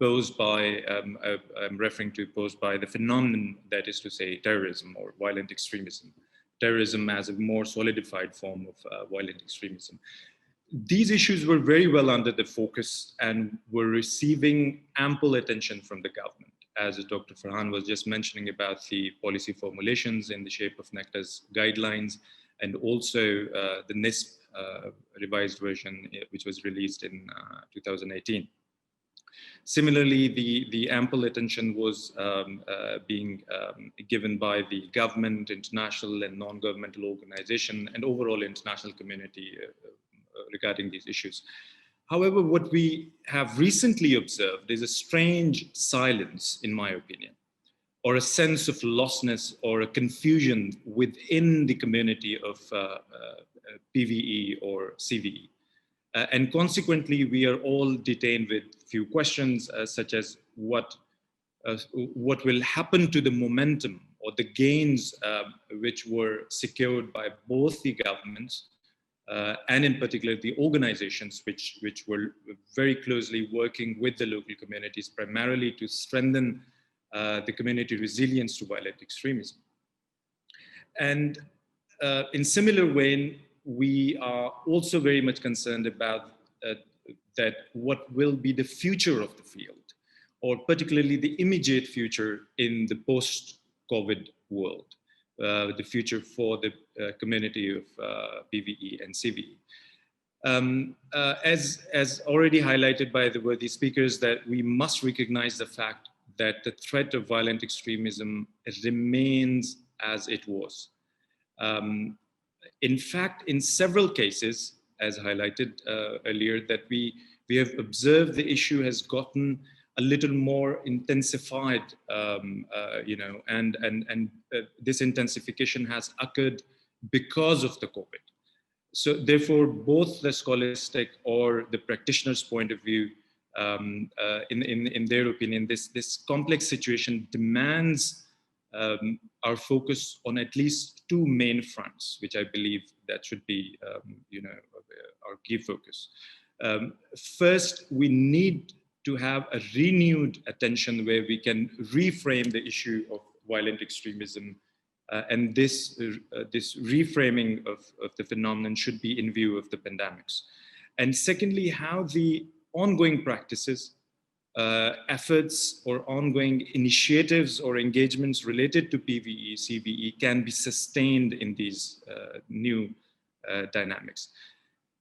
posed by, I'm referring to posed by the phenomenon that is to say terrorism or violent extremism. Terrorism as a more solidified form of violent extremism. These issues were very well under the focus and were receiving ample attention from the government. As Dr. Farhan was just mentioning about the policy formulations in the shape of NACTA's guidelines, and also the NISP revised version, which was released in 2018. Similarly, the ample attention was being given by the government, international and non-governmental organization, and overall international community regarding these issues. However, what we have recently observed is a strange silence, in my opinion, or a sense of lostness or a confusion within the community of PVE or CVE. And consequently, we are all detained with few questions such as what will happen to the momentum or the gains which were secured by both the governments and in particular the organizations which were very closely working with the local communities, primarily to strengthen the community resilience to violent extremism. And in similar way, we are also very much concerned about that what will be the future of the field, or particularly the immediate future in the post-COVID world, the future for the community of PVE and CVE. As already highlighted by the worthy speakers, that we must recognize the fact that the threat of violent extremism remains as it was. In fact, in several cases, as highlighted earlier, that we have observed the issue has gotten a little more intensified, and this intensification has occurred because of the COVID. So therefore, both the scholastic or the practitioner's point of view, in their opinion, this complex situation demands our focus on at least two main fronts, which I believe that should be, our key focus. First, we need to have a renewed attention where we can reframe the issue of violent extremism, and this reframing of the phenomenon should be in view of the pandemics. And secondly, how the ongoing practices, efforts or ongoing initiatives or engagements related to PVE, CVE can be sustained in these new dynamics.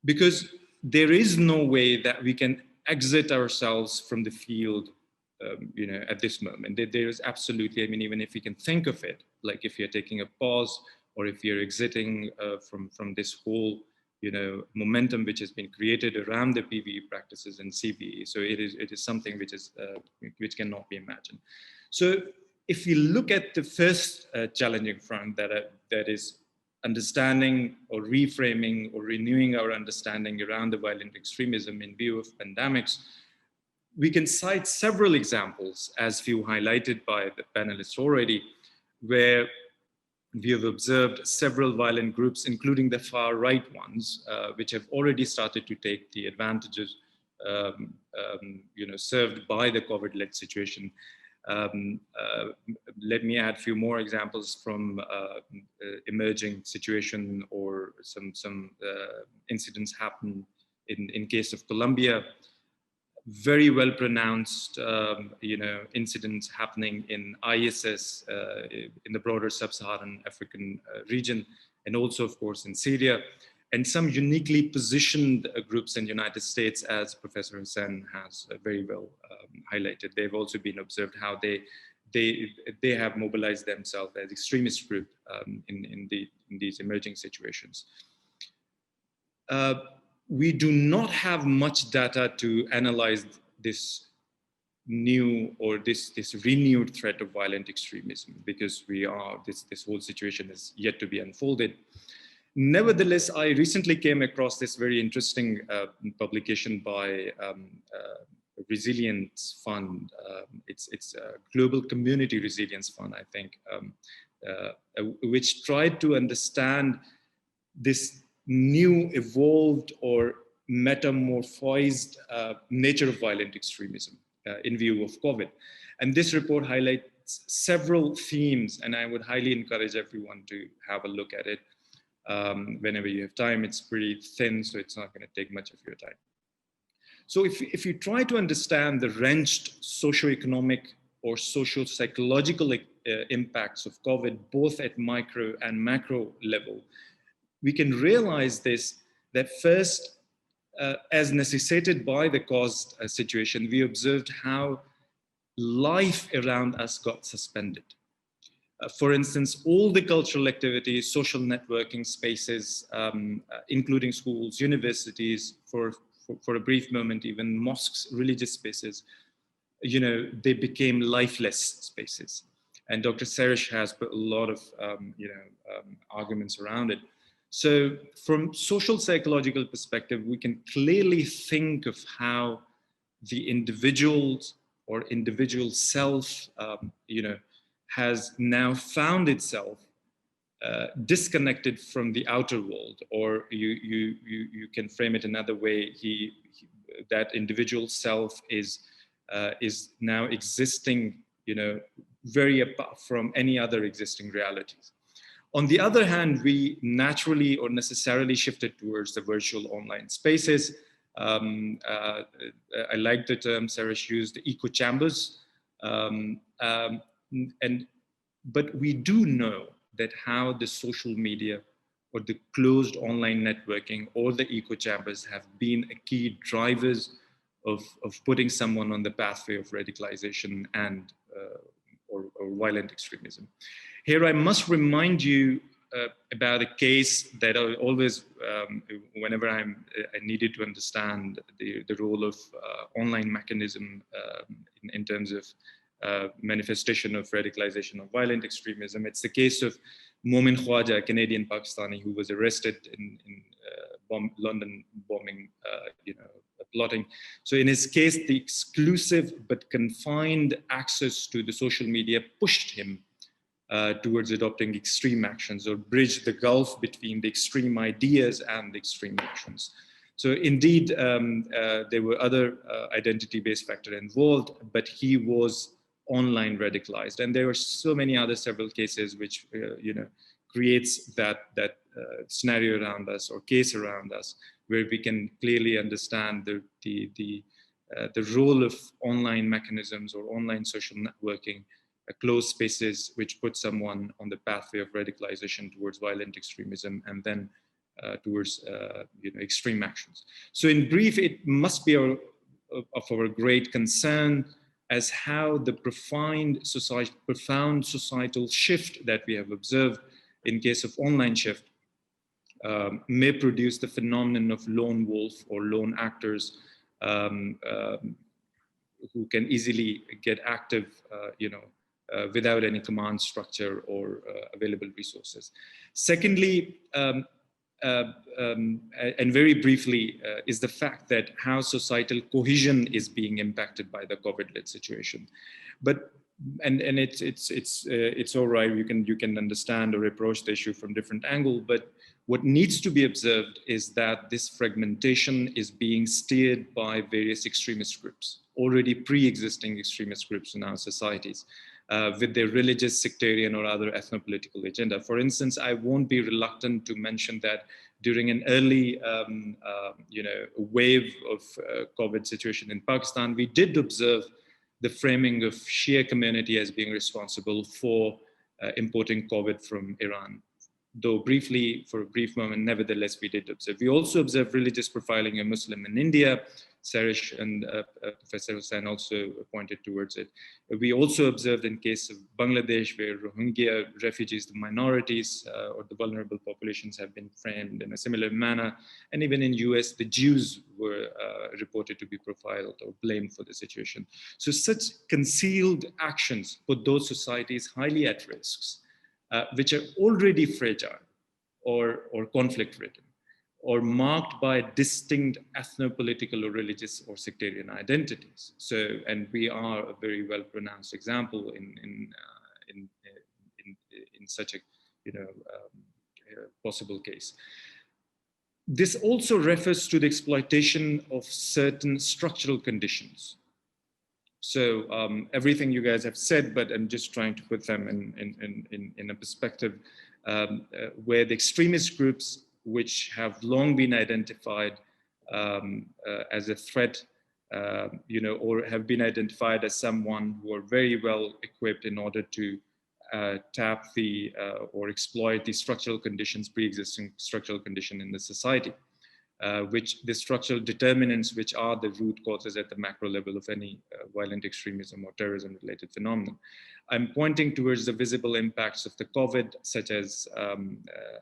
Because there is no way that we can exit ourselves from the field, at this moment. There is absolutely, I mean, even if we can think of it, like if you're taking a pause or if you're exiting from this whole, momentum which has been created around the PVE practices and CVE. So it is something which cannot be imagined. So if you look at the first challenging front, that is understanding or reframing or renewing our understanding around the violent extremism in view of pandemics, we can cite several examples, as few highlighted by the panelists already, where we have observed several violent groups, including the far right ones, which have already started to take the advantages, served by the COVID-led situation. Let me add a few more examples from emerging situation or some incidents happen in case of Colombia. Very well pronounced, incidents happening in ISS, in the broader sub-Saharan African region, and also, of course, in Syria, and some uniquely positioned groups in the United States, as Professor Hussain has very well highlighted. They've also been observed how they have mobilized themselves as extremist group in these emerging situations. We do not have much data to analyze this new or this renewed threat of violent extremism, because this whole situation is yet to be unfolded. Nevertheless, I recently came across this very interesting publication by Resilience Fund. It's a Global Community Resilience Fund, I think, which tried to understand this new, evolved or metamorphosed nature of violent extremism in view of COVID. And this report highlights several themes, and I would highly encourage everyone to have a look at it whenever you have time. It's pretty thin, so it's not going to take much of your time. So if you try to understand the wrenched socioeconomic or social psychological impacts of COVID, both at micro and macro level, we can realize that first, as necessitated by the caused situation, we observed how life around us got suspended. For instance, all the cultural activities, social networking spaces, including schools, universities, for a brief moment, even mosques, religious spaces, they became lifeless spaces. And Dr. Sehrish has put a lot of, arguments around it. So from social psychological perspective, we can clearly think of how the individuals or individual self, has now found itself disconnected from the outer world, or you can frame it another way. That individual self is now existing, very apart from any other existing realities. On the other hand, we naturally or necessarily shifted towards the virtual online spaces. I like the term Sehrish used, the echo chambers. But we do know that how the social media or the closed online networking or the echo chambers have been a key drivers of putting someone on the pathway of radicalization and or violent extremism. Here, I must remind you about a case that I always, whenever I needed to understand the role of online mechanism in terms of manifestation of radicalization of violent extremism. It's the case of Momin Khwaja, a Canadian Pakistani who was arrested in London bombing, plotting. So in his case, the exclusive but confined access to the social media pushed him towards adopting extreme actions, or bridge the gulf between the extreme ideas and the extreme actions. So indeed, there were other identity-based factors involved, but he was online radicalized. And there were so many other several cases which, creates that scenario around us or case around us, where we can clearly understand the role of online mechanisms or online social networking, closed spaces which put someone on the pathway of radicalization towards violent extremism and then towards extreme actions. So in brief, it must be of our great concern as how the profound societal shift that we have observed in case of online shift may produce the phenomenon of lone wolf or lone actors who can easily get active, without any command structure or available resources. Secondly, and very briefly, is the fact that how societal cohesion is being impacted by the COVID-led situation. But it's all right. You can understand or approach the issue from different angle. But what needs to be observed is that this fragmentation is being steered by various extremist groups, already pre-existing extremist groups in our societies, with their religious, sectarian, or other ethnopolitical agenda. For instance, I won't be reluctant to mention that during an early, wave of COVID situation in Pakistan, we did observe the framing of Shia community as being responsible for importing COVID from Iran. Though briefly, for a brief moment, nevertheless, we did observe. We also observed religious profiling of Muslim in India. Sehrish and Professor Hussain also pointed towards it. We also observed in case of Bangladesh, where Rohingya refugees, the minorities or the vulnerable populations have been framed in a similar manner. And even in US, the Jews were reported to be profiled or blamed for the situation. So such concealed actions put those societies highly at risks, which are already fragile or conflict-ridden, or marked by distinct ethno-political or religious or sectarian identities. So, and we are a very well-pronounced example in such a possible case. This also refers to the exploitation of certain structural conditions. So everything you guys have said, but I'm just trying to put them in a perspective where the extremist groups, which have long been identified as a threat, or have been identified as someone who are very well equipped in order to tap or exploit the structural conditions, pre-existing structural condition in the society. which the structural determinants, which are the root causes at the macro level of any violent extremism or terrorism related phenomenon. I'm pointing towards the visible impacts of the COVID, such as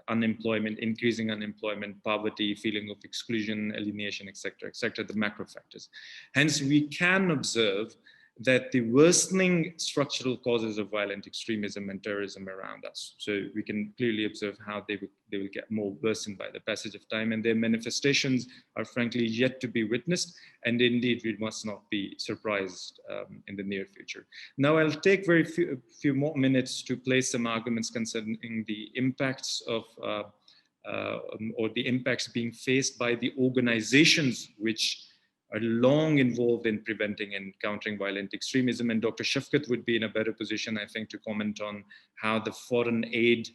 unemployment, increasing unemployment, poverty, feeling of exclusion, alienation, etc., the macro factors. Hence, we can observe that the worsening structural causes of violent extremism and terrorism around us. So we can clearly observe how they will get more worsened by the passage of time, and their manifestations are frankly yet to be witnessed. And indeed, we must not be surprised in the near future. Now, I'll take very few more minutes to place some arguments concerning the impacts of or the impacts being faced by the organizations which are long involved in preventing and countering violent extremism. And Dr. Shafqat would be in a better position, I think, to comment on how the foreign aid,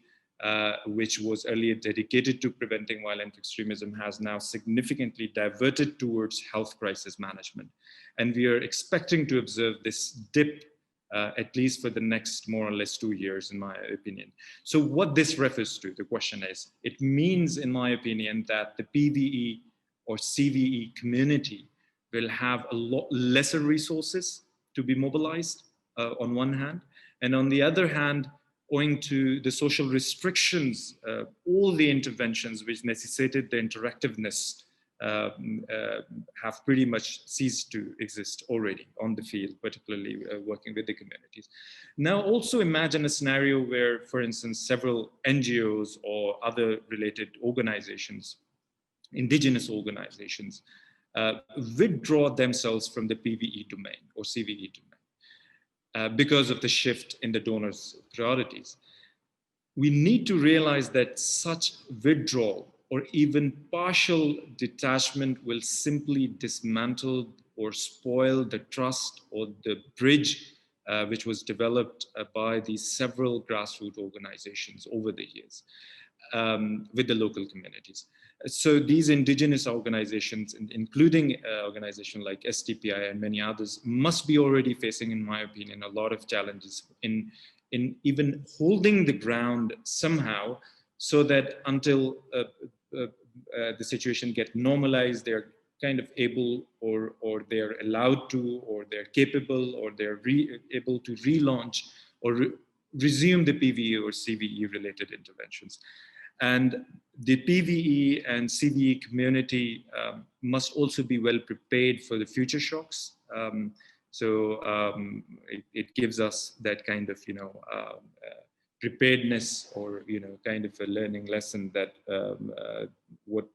which was earlier dedicated to preventing violent extremism, has now significantly diverted towards health crisis management. And we are expecting to observe this dip, at least for the next more or less 2 years, in my opinion. So what this refers to, the question is, it means, in my opinion, that the PVE or CVE community will have a lot lesser resources to be mobilized on one hand. And on the other hand, owing to the social restrictions, all the interventions which necessitated the interactiveness have pretty much ceased to exist already on the field, particularly working with the communities. Now also imagine a scenario where, for instance, several NGOs or other related organizations, indigenous organizations, withdraw themselves from the PVE domain or CVE domain because of the shift in the donors' priorities. We need to realize that such withdrawal or even partial detachment will simply dismantle or spoil the trust or the bridge which was developed by these several grassroots organizations over the years with the local communities. So these indigenous organizations, including organizations like SDPI and many others, must be already facing, in my opinion, a lot of challenges in even holding the ground somehow, so that until the situation gets normalized, they're kind of able, or they're allowed to, or they're capable, or they're able to relaunch or resume the PVE or CVE related interventions. And the PVE and CVE community must also be well prepared for the future shocks. It gives us that kind of, preparedness, or, kind of a learning lesson that what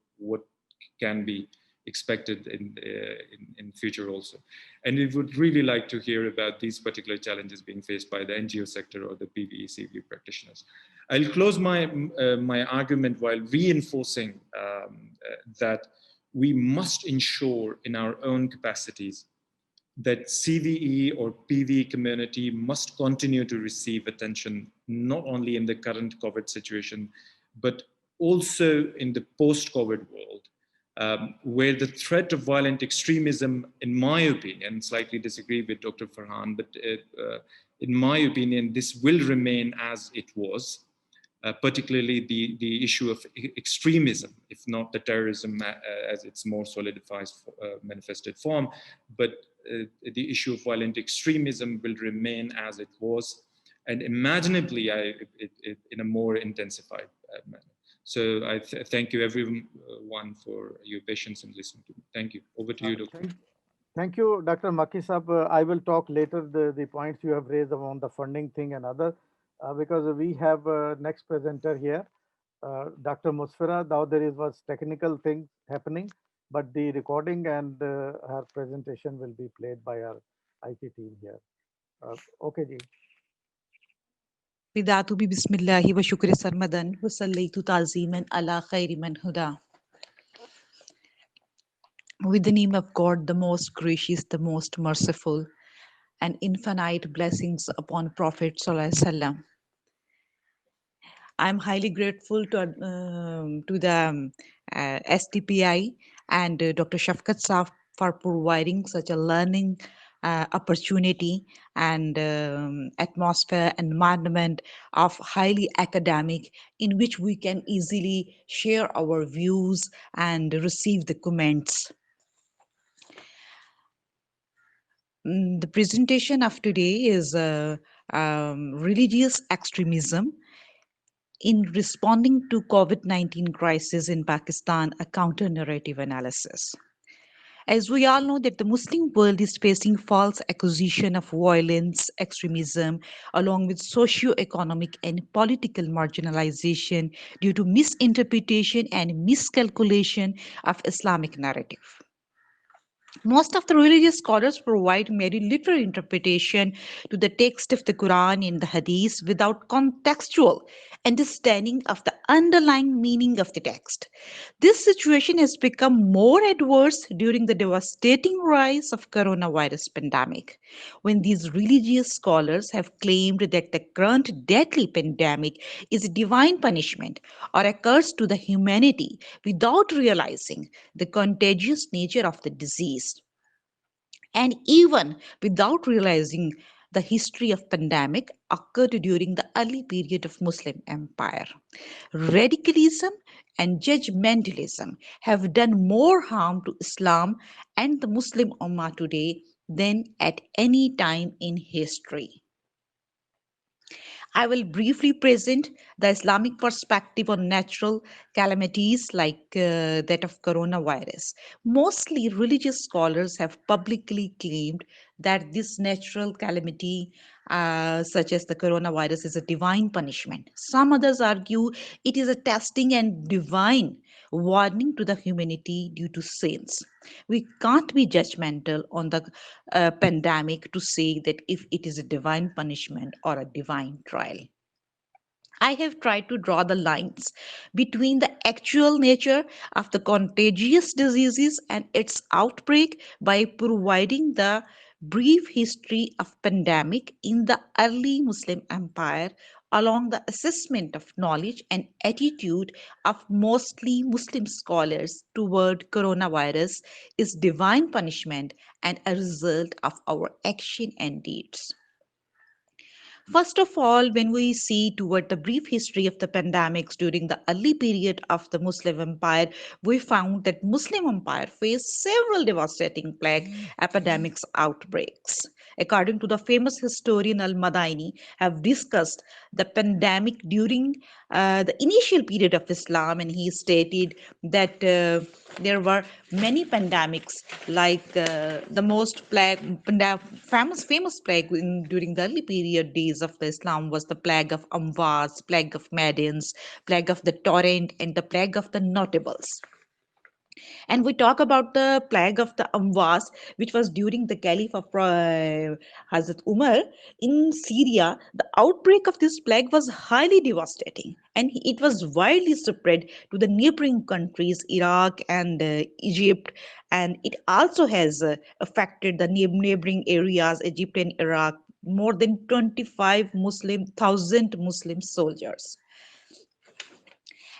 can be expected in future also. And we would really like to hear about these particular challenges being faced by the NGO sector or the PVE, CVE practitioners. I'll close my argument while reinforcing that we must ensure in our own capacities that CVE or PVE community must continue to receive attention, not only in the current COVID situation, but also in the post-COVID world, where the threat of violent extremism, in my opinion, slightly disagree with Dr. Farhan, but in my opinion, this will remain as it was. Particularly the issue of extremism, if not the terrorism as its more solidified manifested form, but the issue of violent extremism will remain as it was, and imaginably in a more intensified manner. So I thank you everyone for your patience in listening to me. Thank you. Over to you, Dr. Thank you, Dr. Makki Sahab. I will talk later the points you have raised around the funding thing and other. Because we have next presenter here, Dr. Musferah. Now was technical things happening, but the recording and her presentation will be played by our IT team here. Okay, ji. Bidatu bi bismillahi wa shukri sarmadan wa sallaytu ta'ziman ala khayri man huda. With the name of God, the most gracious, the most merciful, and infinite blessings upon Prophet Sallallahu Alaihi Wasallam. I'm highly grateful to the SDPI and Dr. Shafqat Sahab for providing such a learning opportunity and atmosphere, environment of highly academic in which we can easily share our views and receive the comments. The presentation of today is religious extremism in responding to COVID-19 crisis in Pakistan, a counter-narrative analysis. As we all know that the Muslim world is facing false accusation of violence, extremism, along with socio-economic and political marginalization due to misinterpretation and miscalculation of Islamic narrative. Most of the religious scholars provide merely literal interpretation to the text of the Quran and the Hadith without contextual understanding of the underlying meaning of the text. This situation has become more adverse during the devastating rise of coronavirus pandemic, when these religious scholars have claimed that the current deadly pandemic is a divine punishment or a curse to the humanity without realizing the contagious nature of the disease, and even without realizing the history of pandemic occurred during the early period of Muslim empire. Radicalism and judgmentalism have done more harm to Islam and the Muslim Ummah today than at any time in history. I will briefly present the Islamic perspective on natural calamities like that of coronavirus. Mostly religious scholars have publicly claimed that this natural calamity, such as the coronavirus, is a divine punishment. Some others argue it is a testing and divine warning to the humanity due to sins. We can't be judgmental on the pandemic to say that if it is a divine punishment or a divine trial. I have tried to draw the lines between the actual nature of the contagious diseases and its outbreak by providing the brief history of pandemic in the early Muslim empire along the assessment of knowledge and attitude of mostly Muslim scholars toward coronavirus is divine punishment and a result of our action and deeds. First of all, when we see toward the brief history of the pandemics during the early period of the Muslim empire, we found that Muslim empire faced several devastating plague epidemics outbreaks. According to the famous historian Al-Madaini, have discussed the pandemic during the initial period of Islam, and he stated that there were many pandemics, like the most famous plague during the early period days of the Islam was the plague of Amwas, plague of Madins, plague of the torrent, and the plague of the notables. And we talk about the plague of the Amwas, which was during the Caliph of Hazrat Umar in Syria. The outbreak of this plague was highly devastating, and it was widely spread to the neighboring countries, Iraq and Egypt. And it also has affected the neighboring areas, Egypt and Iraq, more than 25,000 Muslim soldiers.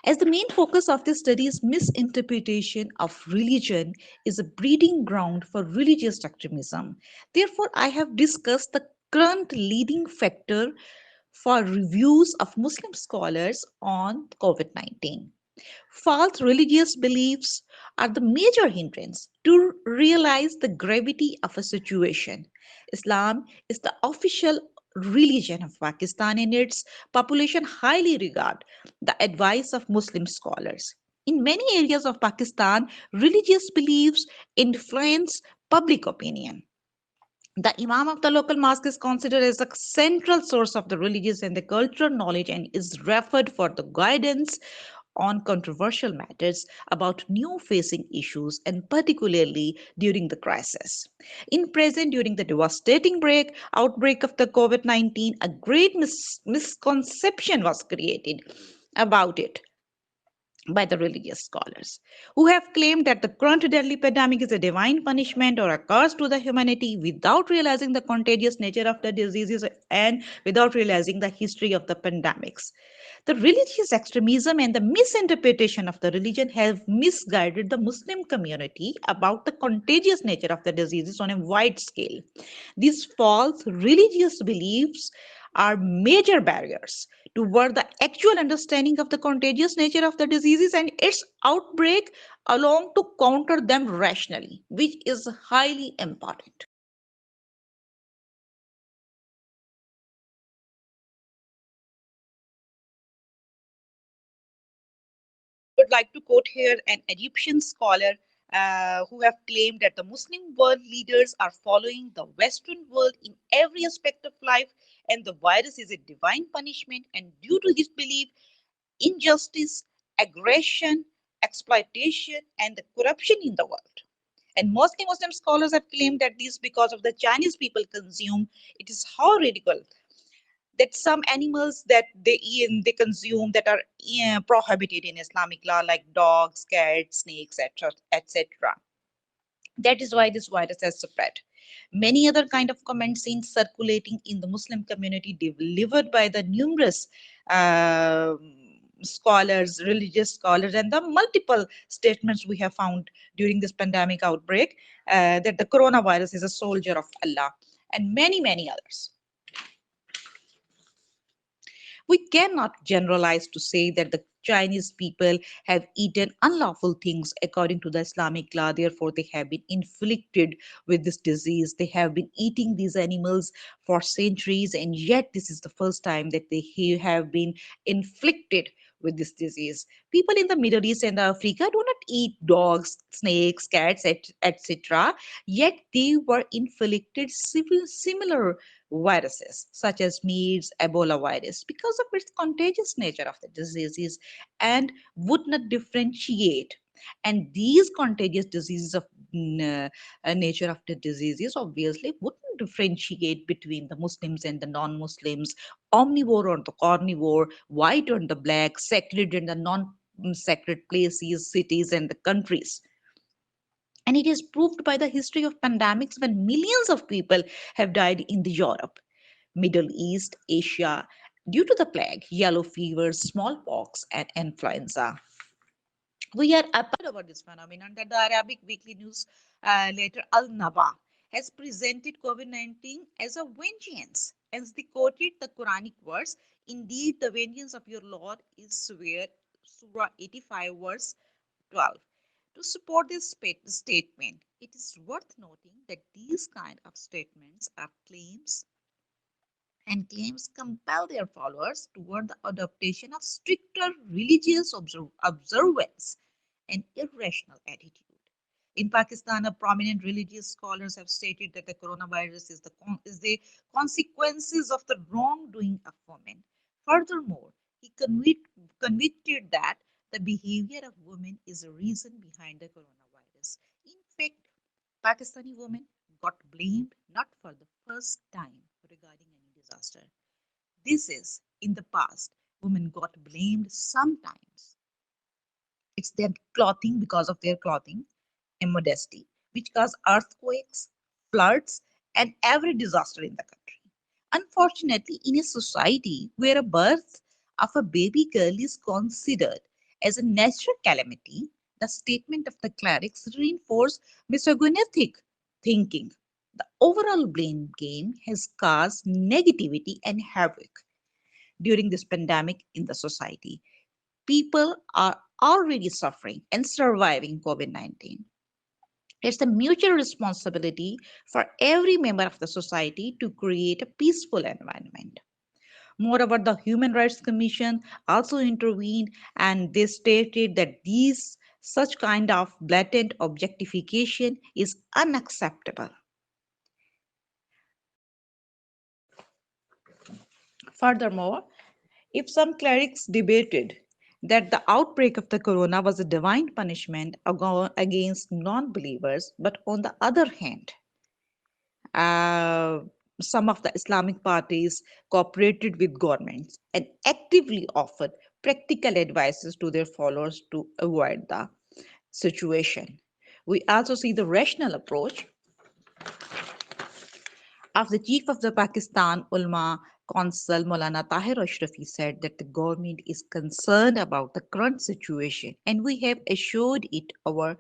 As the main focus of this study is misinterpretation of religion is a breeding ground for religious extremism. Therefore, I have discussed the current leading factor for reviews of Muslim scholars on COVID-19. False religious beliefs are the major hindrance to realize the gravity of a situation. Islam is the official religion of Pakistan, and its population highly regard the advice of Muslim scholars. In many areas of Pakistan, religious beliefs influence public opinion. The Imam of the local mosque is considered as a central source of the religious and the cultural knowledge and is referred for the guidance on controversial matters about new facing issues, and particularly during the crisis. In present, during the devastating outbreak of the COVID-19, a great misconception was created about it by the religious scholars, who have claimed that the current deadly pandemic is a divine punishment or a curse to the humanity without realizing the contagious nature of the diseases and without realizing the history of the pandemics. The religious extremism and the misinterpretation of the religion have misguided the Muslim community about the contagious nature of the diseases on a wide scale. These false religious beliefs are major barriers toward the actual understanding of the contagious nature of the diseases and its outbreak, along to counter them rationally, which is highly important. Would like to quote here an Egyptian scholar who have claimed that the Muslim world leaders are following the Western world in every aspect of life, and the virus is a divine punishment. And due to his belief, injustice, aggression, exploitation, and the corruption in the world. And mostly Muslim scholars have claimed that this because of the Chinese people consume. It is horrible that some animals that they eat and they consume that are prohibited in Islamic law, like dogs, cats, snakes, etc., etc. That is why this virus has spread. Many other kind of comments seen circulating in the Muslim community delivered by the numerous scholars, religious scholars, and the multiple statements we have found during this pandemic outbreak that the coronavirus is a soldier of Allah, and many, many others. We cannot generalize to say that the Chinese people have eaten unlawful things according to the Islamic law. Therefore, they have been inflicted with this disease. They have been eating these animals for centuries, and yet this is the first time that they have been inflicted with this disease. People in the Middle East and Africa do not eat dogs, snakes, cats, etc. Yet they were inflicted similar viruses such as MERS, Ebola virus because of its contagious nature of the diseases and would not differentiate. And these contagious diseases of nature of the diseases obviously wouldn't differentiate between the Muslims and the non-Muslims, omnivore or the carnivore, white or the black, sacred and the non-sacred places, cities and the countries. And it is proved by the history of pandemics when millions of people have died in the Europe, Middle East, Asia, due to the plague, yellow fever, smallpox, and influenza. We are appalled about this phenomenon that the Arabic weekly news letter Al Naba has presented COVID-19 as a vengeance. As they quoted the Quranic verse, indeed the vengeance of your Lord is severe, Surah 85 verse 12. To support this statement, it is worth noting that these kind of statements are claims, and claims compel their followers toward the adoption of stricter religious observance and irrational attitude. In Pakistan, a prominent religious scholars have stated that the coronavirus is the consequences of the wrongdoing of women. Furthermore, he convicted that the behavior of women is a reason behind the coronavirus. In fact, Pakistani women got blamed not for the first time regarding any disaster. This is in the past, women got blamed sometimes. It's their clothing because of their clothing immodesty, which cause earthquakes, floods, and every disaster in the country. Unfortunately, in a society where a birth of a baby girl is considered as a natural calamity, the statement of the clerics reinforce misogynistic thinking. The overall blame game has caused negativity and havoc during this pandemic in the society. People are already suffering and surviving COVID-19. It's a mutual responsibility for every member of the society to create a peaceful environment. Moreover, the Human Rights Commission also intervened and they stated that these such kind of blatant objectification is unacceptable. Furthermore, if some clerics debated that the outbreak of the corona was a divine punishment against non-believers, but on the other hand, uh, some of the Islamic parties cooperated with governments and actively offered practical advices to their followers to avoid the situation. We also see the rational approach of the chief of the Pakistan Ulama Consul Maulana Tahir Ashrafi said that the government is concerned about the current situation and we have assured it our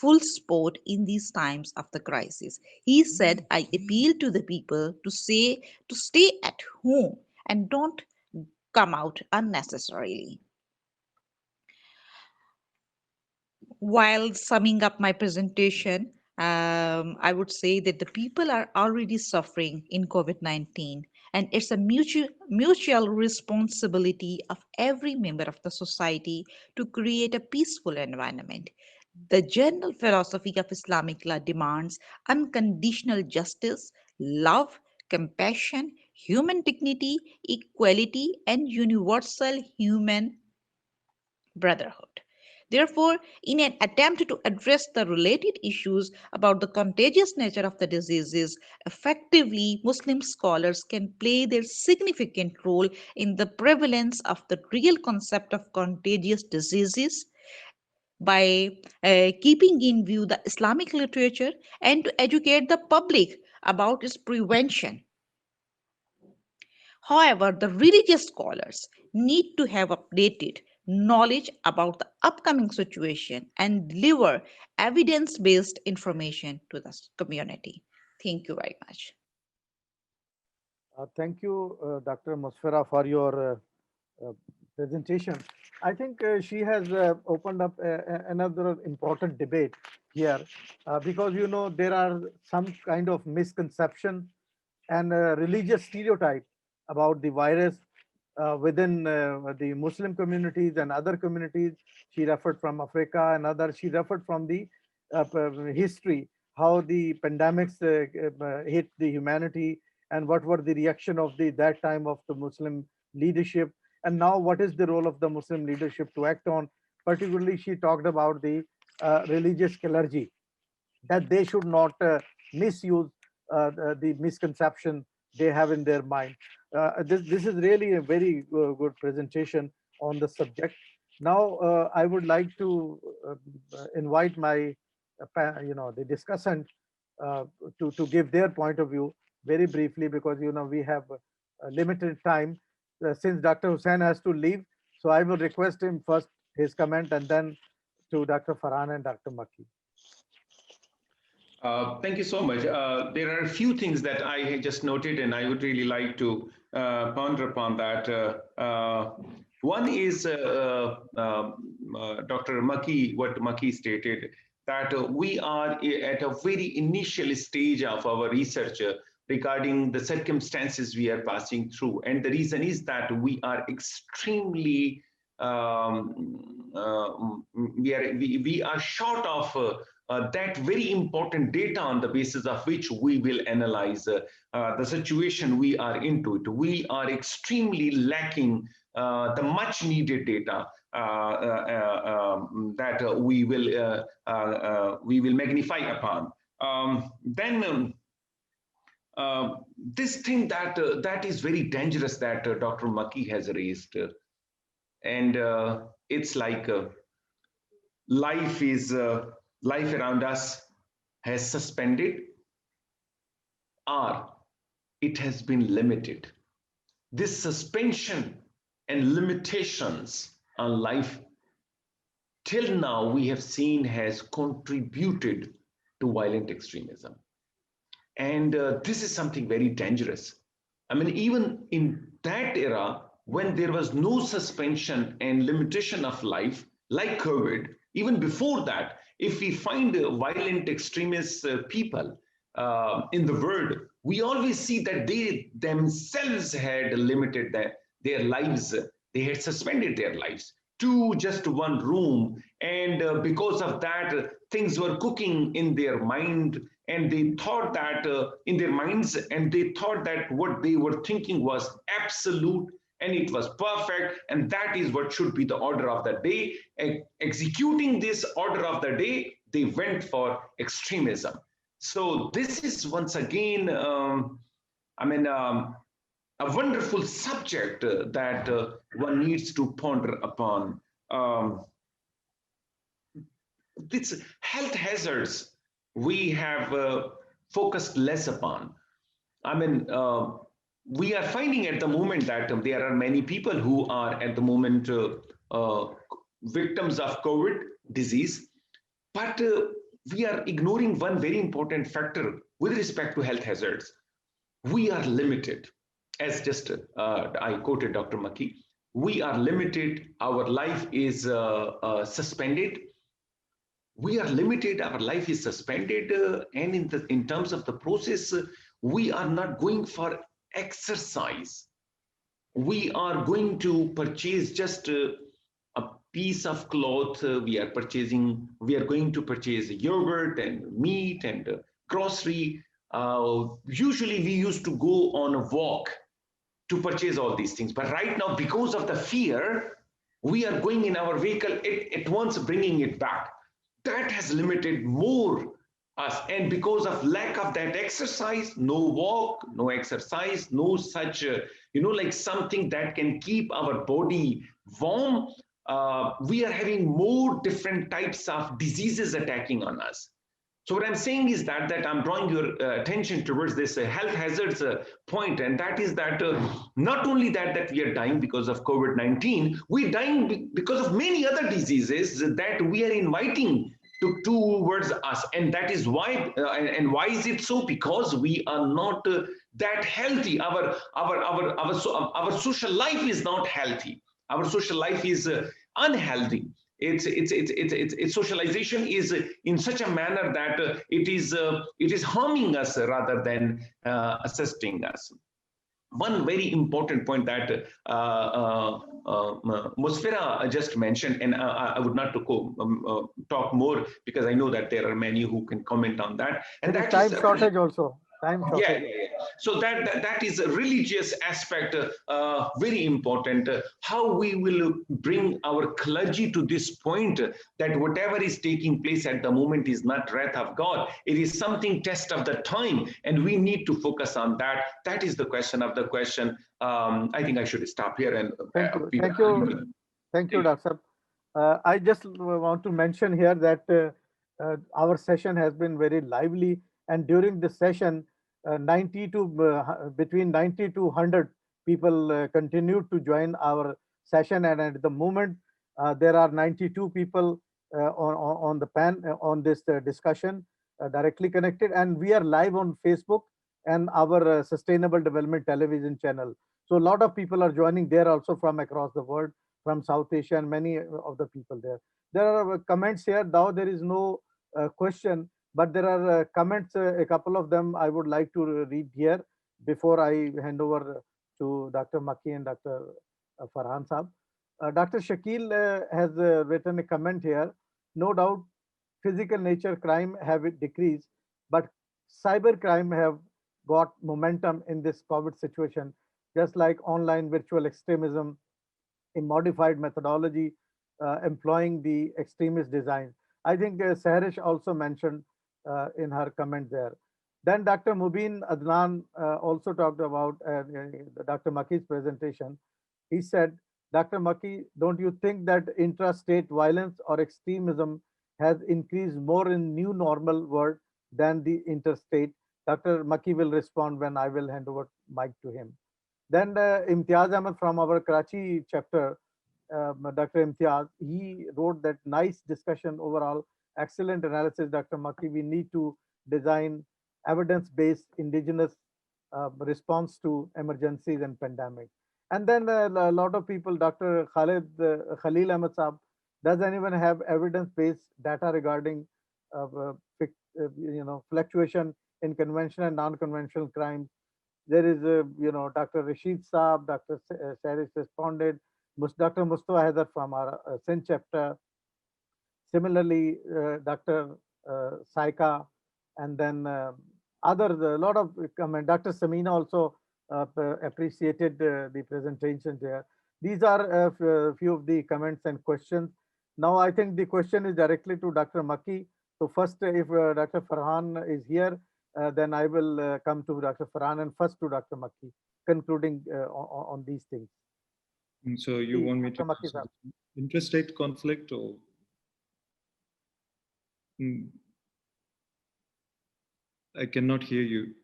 full support in these times of the crisis. He said, I appeal to the people to stay at home and don't come out unnecessarily. While summing up my presentation, I would say that the people are already suffering in COVID-19, and it's a mutual responsibility of every member of the society to create a peaceful environment. The general philosophy of Islamic law demands unconditional justice, love, compassion, human dignity, equality, and universal human brotherhood. Therefore, in an attempt to address the related issues about the contagious nature of the diseases, effectively, Muslim scholars can play their significant role in the prevalence of the real concept of contagious diseases by keeping in view the Islamic literature and to educate the public about its prevention. However, the religious scholars need to have updated knowledge about the upcoming situation and deliver evidence-based information to the community. Thank you very much. Thank you, Dr. Musferah, for your presentation. I think she has opened up another important debate here because, you know, there are some kind of misconception and religious stereotype about the virus within the Muslim communities and other communities. She referred from Africa and others. She referred from the history, how the pandemics hit the humanity and what were the reaction of that time of the Muslim leadership. And now what is the role of the Muslim leadership to act on? Particularly, she talked about the religious clergy, that they should not misuse the misconception they have in their mind. This is really a very good presentation on the subject. Now, I would like to invite my, the discussant to give their point of view very briefly, because, you know, we have a limited time since Dr. Hussain has to leave. So I will request him first his comment and then to Dr. Farhan and Dr. Makki. Thank you so much. There are a few things that I just noted, and I would really like to ponder upon that. One is Dr. Makki, what Makki stated, that we are at a very initial stage of our research regarding the circumstances we are passing through. And the reason is that we are extremely, we are short of that very important data on the basis of which we will analyze the situation we are into. We are extremely lacking the much needed data that we will magnify upon. This thing that is very dangerous that Dr. Makki has raised, and it's like life around us has suspended, or it has been limited. This suspension and limitations on life till now we have seen has contributed to violent extremism. And this is something very dangerous. I mean, even in that era, when there was no suspension and limitation of life, like COVID, even before that, if we find violent extremist people in the world, we always see that they themselves had limited their lives. They had suspended their lives to just one room. And because of that, things were cooking in their mind. And they thought that in their minds, and they thought that what they were thinking was absolute and it was perfect, and that is what should be the order of the day. Executing this order of the day, they went for extremism. So this is once again, a wonderful subject that one needs to ponder upon. These health hazards we have focused less upon. I mean, we are finding at the moment that there are many people who are at the moment victims of COVID disease, but we are ignoring one very important factor with respect to health hazards. We are limited, as just I quoted Dr. Makki, we are limited, our life is suspended. We are limited, our life is suspended, and in terms of the process, we are not going for exercise. We are going to purchase just a piece of cloth. We are going to purchase yogurt and meat and grocery. Usually we used to go on a walk to purchase all these things. But right now, because of the fear, we are going in our vehicle at once, bringing it back. That has limited more us. And because of lack of that exercise, no walk, no exercise, no such, like something that can keep our body warm, we are having more different types of diseases attacking on us. So what I'm saying is that I'm drawing your attention towards this health hazards point, and that is that not only that we are dying because of COVID-19, we're dying because of many other diseases that we are inviting towards us, and that is why. And why is it so? Because we are not that healthy. Our social life is not healthy. Our social life is unhealthy. Its socialization is in such a manner that it is harming us rather than assisting us. One very important point that Musferah just mentioned, and I would not to talk more because I know that there are many who can comment on that. And that time shortage also. Time shortage. Yeah. So that is a religious aspect, very important. How we will bring our clergy to this point that whatever is taking place at the moment is not wrath of God. It is something test of the time, and we need to focus on that. That is the question of the question. I think I should stop here. And thank you, Dr. I just want to mention here that our session has been very lively, and during the session, between 90 to 100 people continued to join our session, and at the moment there are 92 people on the on this discussion directly connected, and we are live on Facebook and our Sustainable Development Television channel. So a lot of people are joining there also from across the world, from South Asia, and many of the people there. There are comments here, though there is no question, but there are comments, a couple of them I would like to read here before I hand over to Dr. Makki and Dr. Farhan Saab. Dr. Shakil has written a comment here. No doubt, physical nature crime have decreased, but cyber crime have got momentum in this COVID situation, just like online virtual extremism, a modified methodology employing the extremist design. I think Sehrish also mentioned in her comment there. Then Dr. Mubin Adnan also talked about Dr. Makki's presentation. He said, Dr. Makki, don't you think that intrastate violence or extremism has increased more in new normal world than the interstate? Dr. Makki will respond when I will hand over mic to him. Then Imtiaz Ahmed from our Karachi chapter, Dr. Imtiaz, he wrote that nice discussion overall, excellent analysis, Dr. Makki. We need to design evidence-based indigenous response to emergencies and pandemic. And then a lot of people, Dr. Khalil Ahmed Saab, does anyone have evidence-based data regarding fluctuation in conventional and non-conventional crimes? There is, Dr. Rashid Saab, Dr. Sehrish responded, Dr. Mustafa Haidar from our Sindh chapter. Similarly, Dr. Saika, and then others, a lot of comment. Dr. Samina also appreciated the presentation there. These are a few of the comments and questions. Now, I think the question is directly to Dr. Makki. So first, if Dr. Farhan is here, then I will come to Dr. Farhan, and first to Dr. Makki, concluding on these things. So you want me to interstate conflict or? I cannot hear you.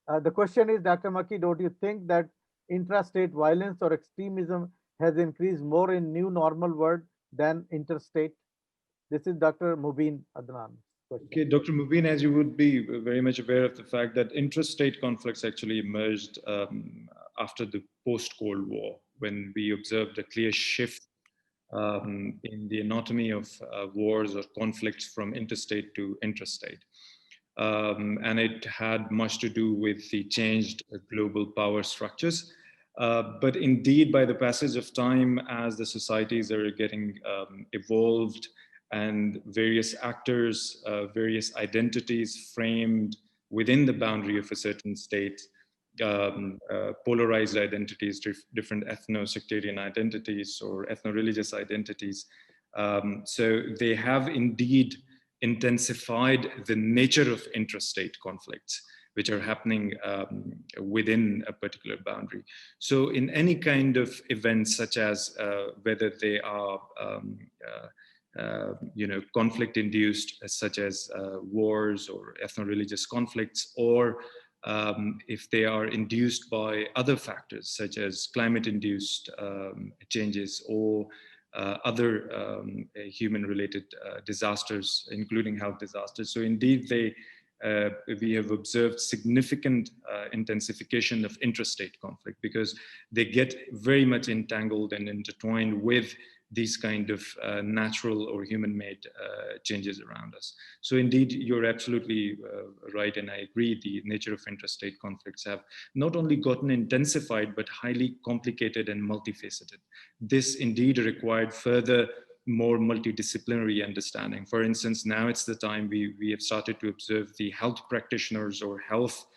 The question is, Dr. Makki, don't you think that intrastate violence or extremism has increased more in new normal world than interstate? This is Dr. Mubin Adnan. Okay, Dr. Mubin, as you would be very much aware of the fact that intrastate conflicts actually emerged after the post-Cold War, when we observed a clear shift in the anatomy of wars or conflicts from interstate to intrastate. And it had much to do with the changed global power structures. But indeed, by the passage of time, as the societies are getting evolved and various actors, various identities framed within the boundary of a certain state, polarized identities, different ethno-sectarian identities or ethno-religious identities. So they have indeed intensified the nature of intrastate conflicts, which are happening within a particular boundary. So in any kind of events, such as whether they are conflict induced, such as wars or ethno-religious conflicts, or if they are induced by other factors, such as climate induced changes or other human-related disasters, including health disasters. So indeed, we have observed significant intensification of intrastate conflict, because they get very much entangled and intertwined with these kind of natural or human-made changes around us. So indeed, you're absolutely right, and I agree, the nature of intrastate conflicts have not only gotten intensified, but highly complicated and multifaceted. This indeed required further, more multidisciplinary understanding. For instance, now it's the time we have started to observe the health practitioners or health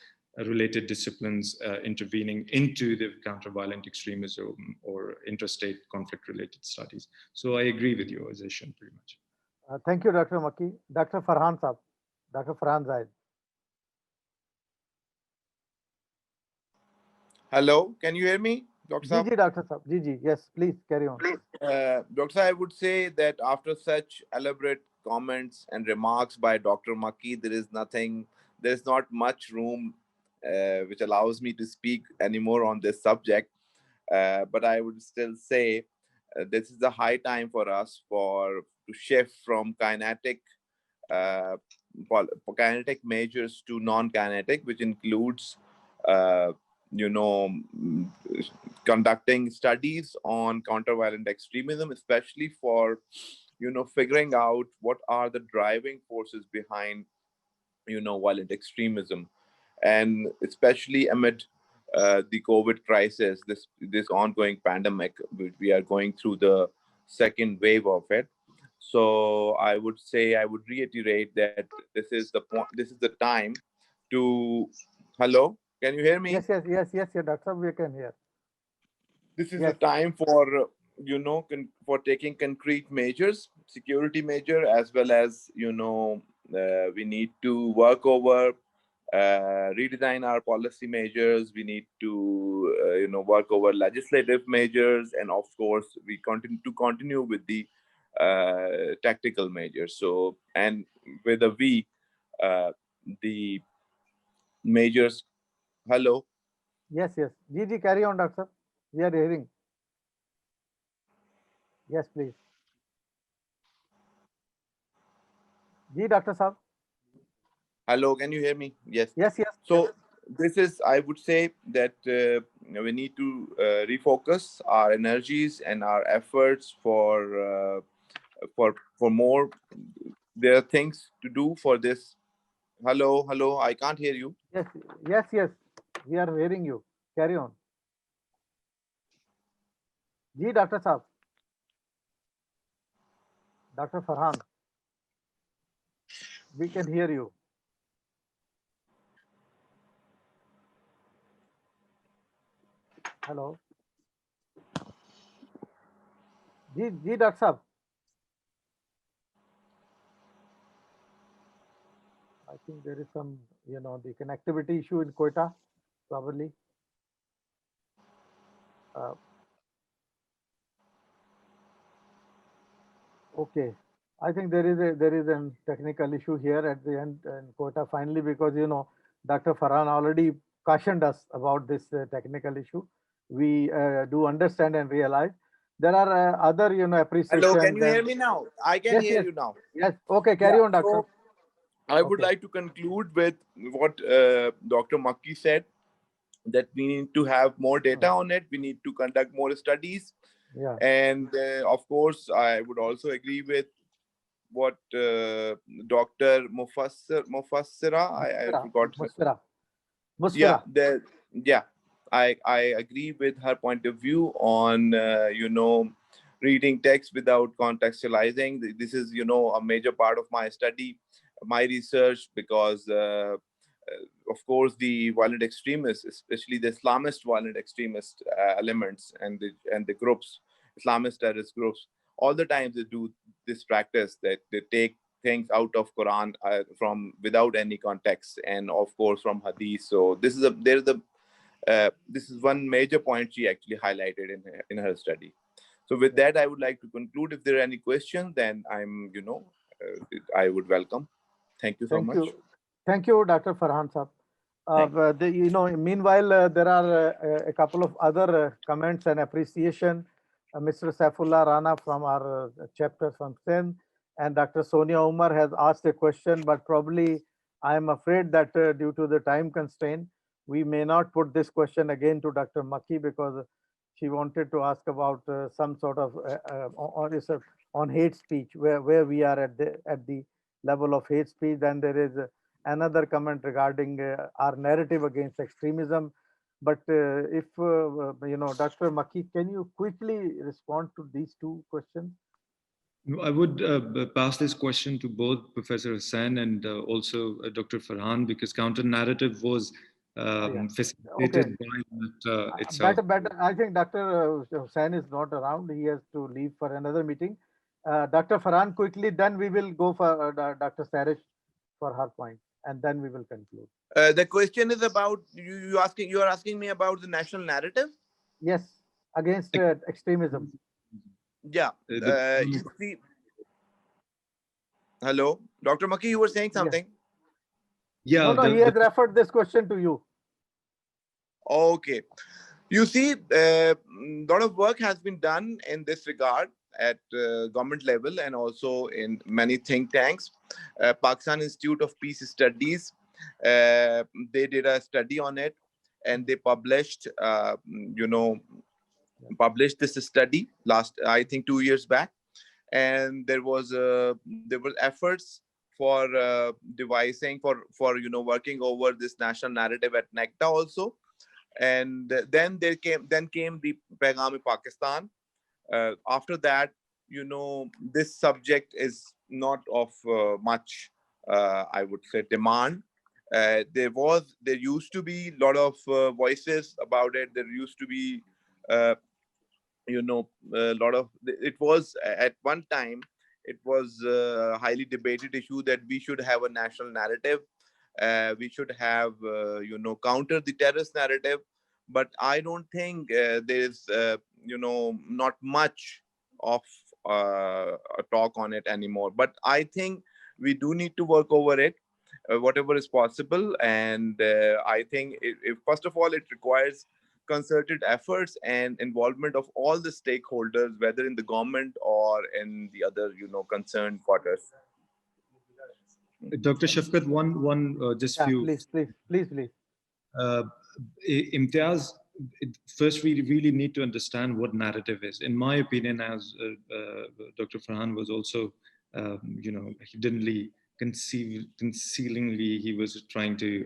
related disciplines intervening into the counter-violent extremism or interstate conflict-related studies. So I agree with your position pretty much. Thank you, Dr. Makki. Dr. Farhan Saab, Dr. Farhan Zahid. Hello, can you hear me, Dr. Saab? Ji, Dr. Saab. Ji, yes, please carry on. Dr. Saab, I would say that after such elaborate comments and remarks by Dr. Makki, there's not much room which allows me to speak anymore on this subject. But I would still say this is the high time for us to shift from kinetic measures to non-kinetic, which includes conducting studies on counter-violent extremism, especially for figuring out what are the driving forces behind violent extremism. And especially amid the COVID crisis, this ongoing pandemic, we are going through the second wave of it. So I would reiterate that this is the time to. Hello, can you hear me? Yes, Dr. We can hear. This is the time for for taking concrete measures, security measure, as well as we need to work over. Redesign our policy measures. We need to work over legislative measures, and of course we continue with the tactical measures. So, and with the measures. Hello. Yes. Ji, carry on, Doctor. We are hearing. Yes, please. Ji, Dr. Saab. Hello, can you hear me? Yes. Yes. So this is, I would say that we need to refocus our energies and our efforts for more. There are things to do for this. Hello, I can't hear you. Yes. We are hearing you. Carry on. Ji, Dr. Saab. Dr. Farhan. We can hear you. Hello. Ji, Dr. Saab. I think there is some, the connectivity issue in Quetta, probably. Okay. I think there is a technical issue here at the end in Quetta finally, because Dr. Farhan already cautioned us about this technical issue. We do understand and realize there are other, appreciations. Hello, can you hear me now? I can Yes, hear yes. you now. Yes. Okay, carry on, doctor. So I would Okay. like to conclude with what Dr. Makki said, that we need to have more data on it. We need to conduct more studies. Yeah. And of course, I would also agree with what Dr. Musferah, I forgot. Musferah. Yeah, I agree with her point of view on, reading text without contextualizing. This is, a major part of my study, my research, because of course, the violent extremists, especially the Islamist violent extremist elements and the groups, Islamist terrorist groups, all the time they do this practice that they take things out of Quran from without any context, and of course from Hadith. So this is this is one major point she actually highlighted in her study. So with that, I would like to conclude. If there are any questions, then I'm, I would welcome. Thank you so much. Thank you, Dr. Farhan Saab. Meanwhile, there are a couple of other comments and appreciation. Mr. Saifullah Rana from our chapter from Sindh and Dr. Sonia Umar has asked a question, but probably I am afraid that due to the time constraint, we may not put this question again to Dr. Makki, because she wanted to ask about some sort of on hate speech, where we are at the level of hate speech. Then there is another comment regarding our narrative against extremism. But if, Dr. Makki, can you quickly respond to these two questions? I would pass this question to both Professor Hussain and also Dr. Farhan, because counter-narrative was facilitated by that itself. Better. I think Dr. Hussain is not around. He has to leave for another meeting. Dr. Farhan, quickly, then we will go for Dr. Sehrish for her point, and then we will conclude. The question is about you are asking me about the national narrative? Yes, against extremism. Yeah. You see, hello, Dr. Makki, you were saying something? Yeah. No, he has referred this question to you. Okay. You see, a lot of work has been done in this regard at government level and also in many think tanks. Pakistan Institute of Peace Studies, they did a study on it, and they published, published this study last, I think, 2 years back. And there were efforts for devising, for working over this national narrative at NECTA also. And then came the Paigam-e-Pakistan. After that, this subject is not of much, I would say, demand. There used to be a lot of voices about it. There used to be, a lot of, it was at one time, it was a highly debated issue that we should have a national narrative. We should have, counter the terrorist narrative. But I don't think there's, not much of a talk on it anymore. But I think we do need to work over it, whatever is possible. And I think, first of all, it requires concerted efforts and involvement of all the stakeholders, whether in the government or in the other, concerned quarters. Dr. Shafqat, Please. Imtiaz, first we really need to understand what narrative is. In my opinion, as Dr. Farhan was also, hiddenly, concealingly, he was trying to,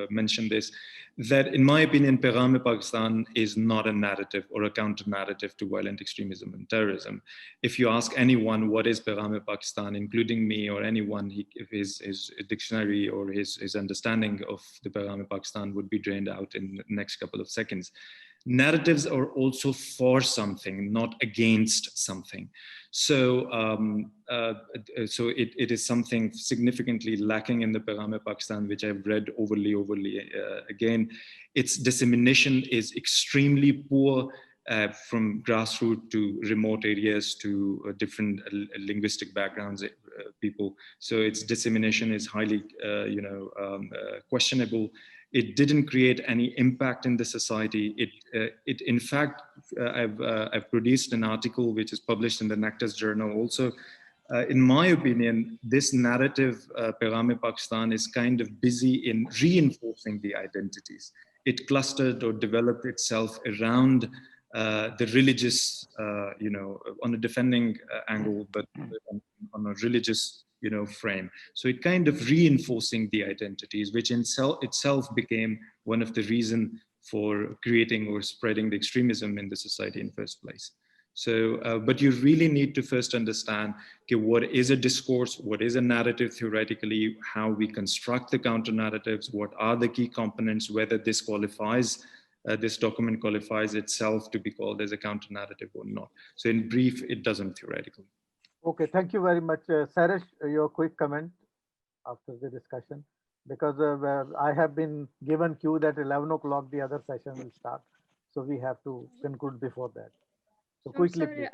mention this, that in my opinion, Paigam-e-Pakistan is not a narrative or a counter-narrative to violent extremism and terrorism. If you ask anyone what is Paigam-e-Pakistan, including me or anyone, if his dictionary or his understanding of the Paigam-e-Pakistan would be drained out in the next couple of seconds. Narratives are also for something, not against something. So, it is something significantly lacking in the Paigam-e-Pakistan, which I've read overly. Again, its dissemination is extremely poor, from grassroots to remote areas to different linguistic backgrounds, people. So its dissemination is highly, questionable. It didn't create any impact in the society. It in fact, I've produced an article which is published in the Nectar's Journal also. In my opinion, this narrative, Paigam-e-Pakistan, is kind of busy in reinforcing the identities. It clustered or developed itself around the religious, on a defending angle, but on a religious, frame. So it kind of reinforcing the identities, which in itself became one of the reasons for creating or spreading the extremism in the society in the first place. So, but you really need to first understand, okay, what is a discourse, what is a narrative theoretically, how we construct the counter narratives, what are the key components, whether this qualifies, this document qualifies itself to be called as a counter narrative or not. So in brief, it doesn't theoretically. Okay, thank you very much. Sehrish, your quick comment after the discussion, because I have been given cue that 11 o'clock the other session will start. So we have to conclude before that. So quickly, please.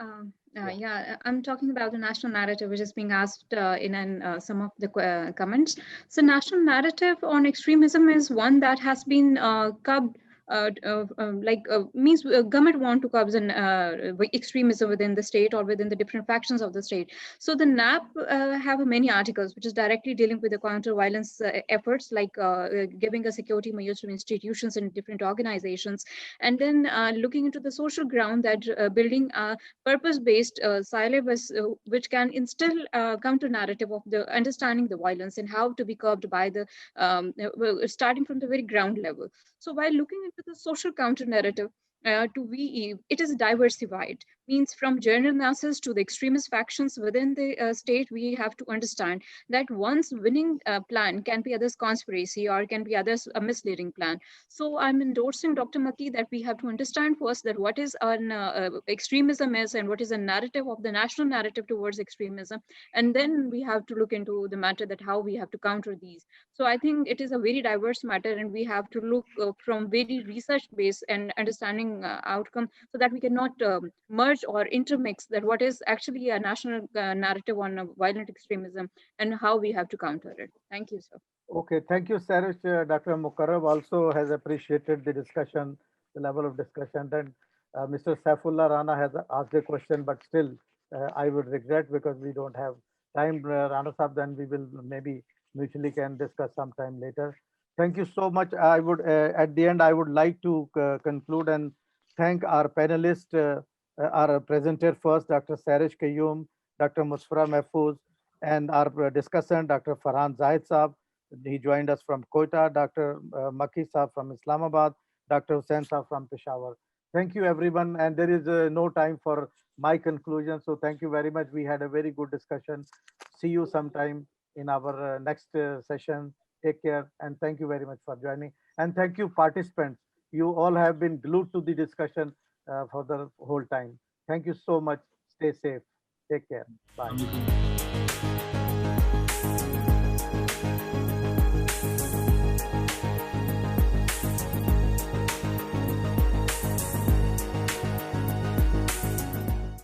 Yeah, I'm talking about the national narrative, which is being asked in some of the comments. So national narrative on extremism is one that has been curbed. Means government want to curb extremism within the state or within the different factions of the state. So the NAP have many articles which is directly dealing with the counter violence efforts, like giving a security measures to institutions and different organizations, and then looking into the social ground, that building a purpose-based syllabus which can instill counter narrative of the understanding the violence and how to be curbed by the starting from the very ground level. So while looking into the social counter narrative to VE, it is diversified. Means from general masses to the extremist factions within the state, we have to understand that one's winning plan can be others' conspiracy or can be others' a misleading plan. So I'm endorsing Dr. Makki that we have to understand first that what is an extremism is and what is a narrative of the national narrative towards extremism. And then we have to look into the matter that how we have to counter these. So I think it is a very diverse matter and we have to look from very research-based and understanding outcome so that we cannot merge or intermix that what is actually a national narrative on violent extremism and how we have to counter it. Thank you, sir. Okay, thank you, Sehrish. Dr. Mukarrab also has appreciated the discussion, the level of discussion. Then Mr. Saifullah Rana has asked a question, but still I would regret because we don't have time, Rana Sahab, then we will maybe mutually can discuss sometime later. Thank you so much. I would, at the end, I would like to conclude and thank our panelists, our presenter first, Dr. Sehrish Qayyum, Dr. Musferah Mehfooz, and our discussant, Dr. Farhan Zahid Saab. He joined us from Quetta, Dr. Makki Saab from Islamabad, Dr. Hussain Saab from Peshawar. Thank you, everyone. And there is no time for my conclusion. So thank you very much. We had a very good discussion. See you sometime in our next session. Take care. And thank you very much for joining. And thank you, participants. You all have been glued to the discussion for the whole time. Thank you so much. Stay safe. Take care. Bye.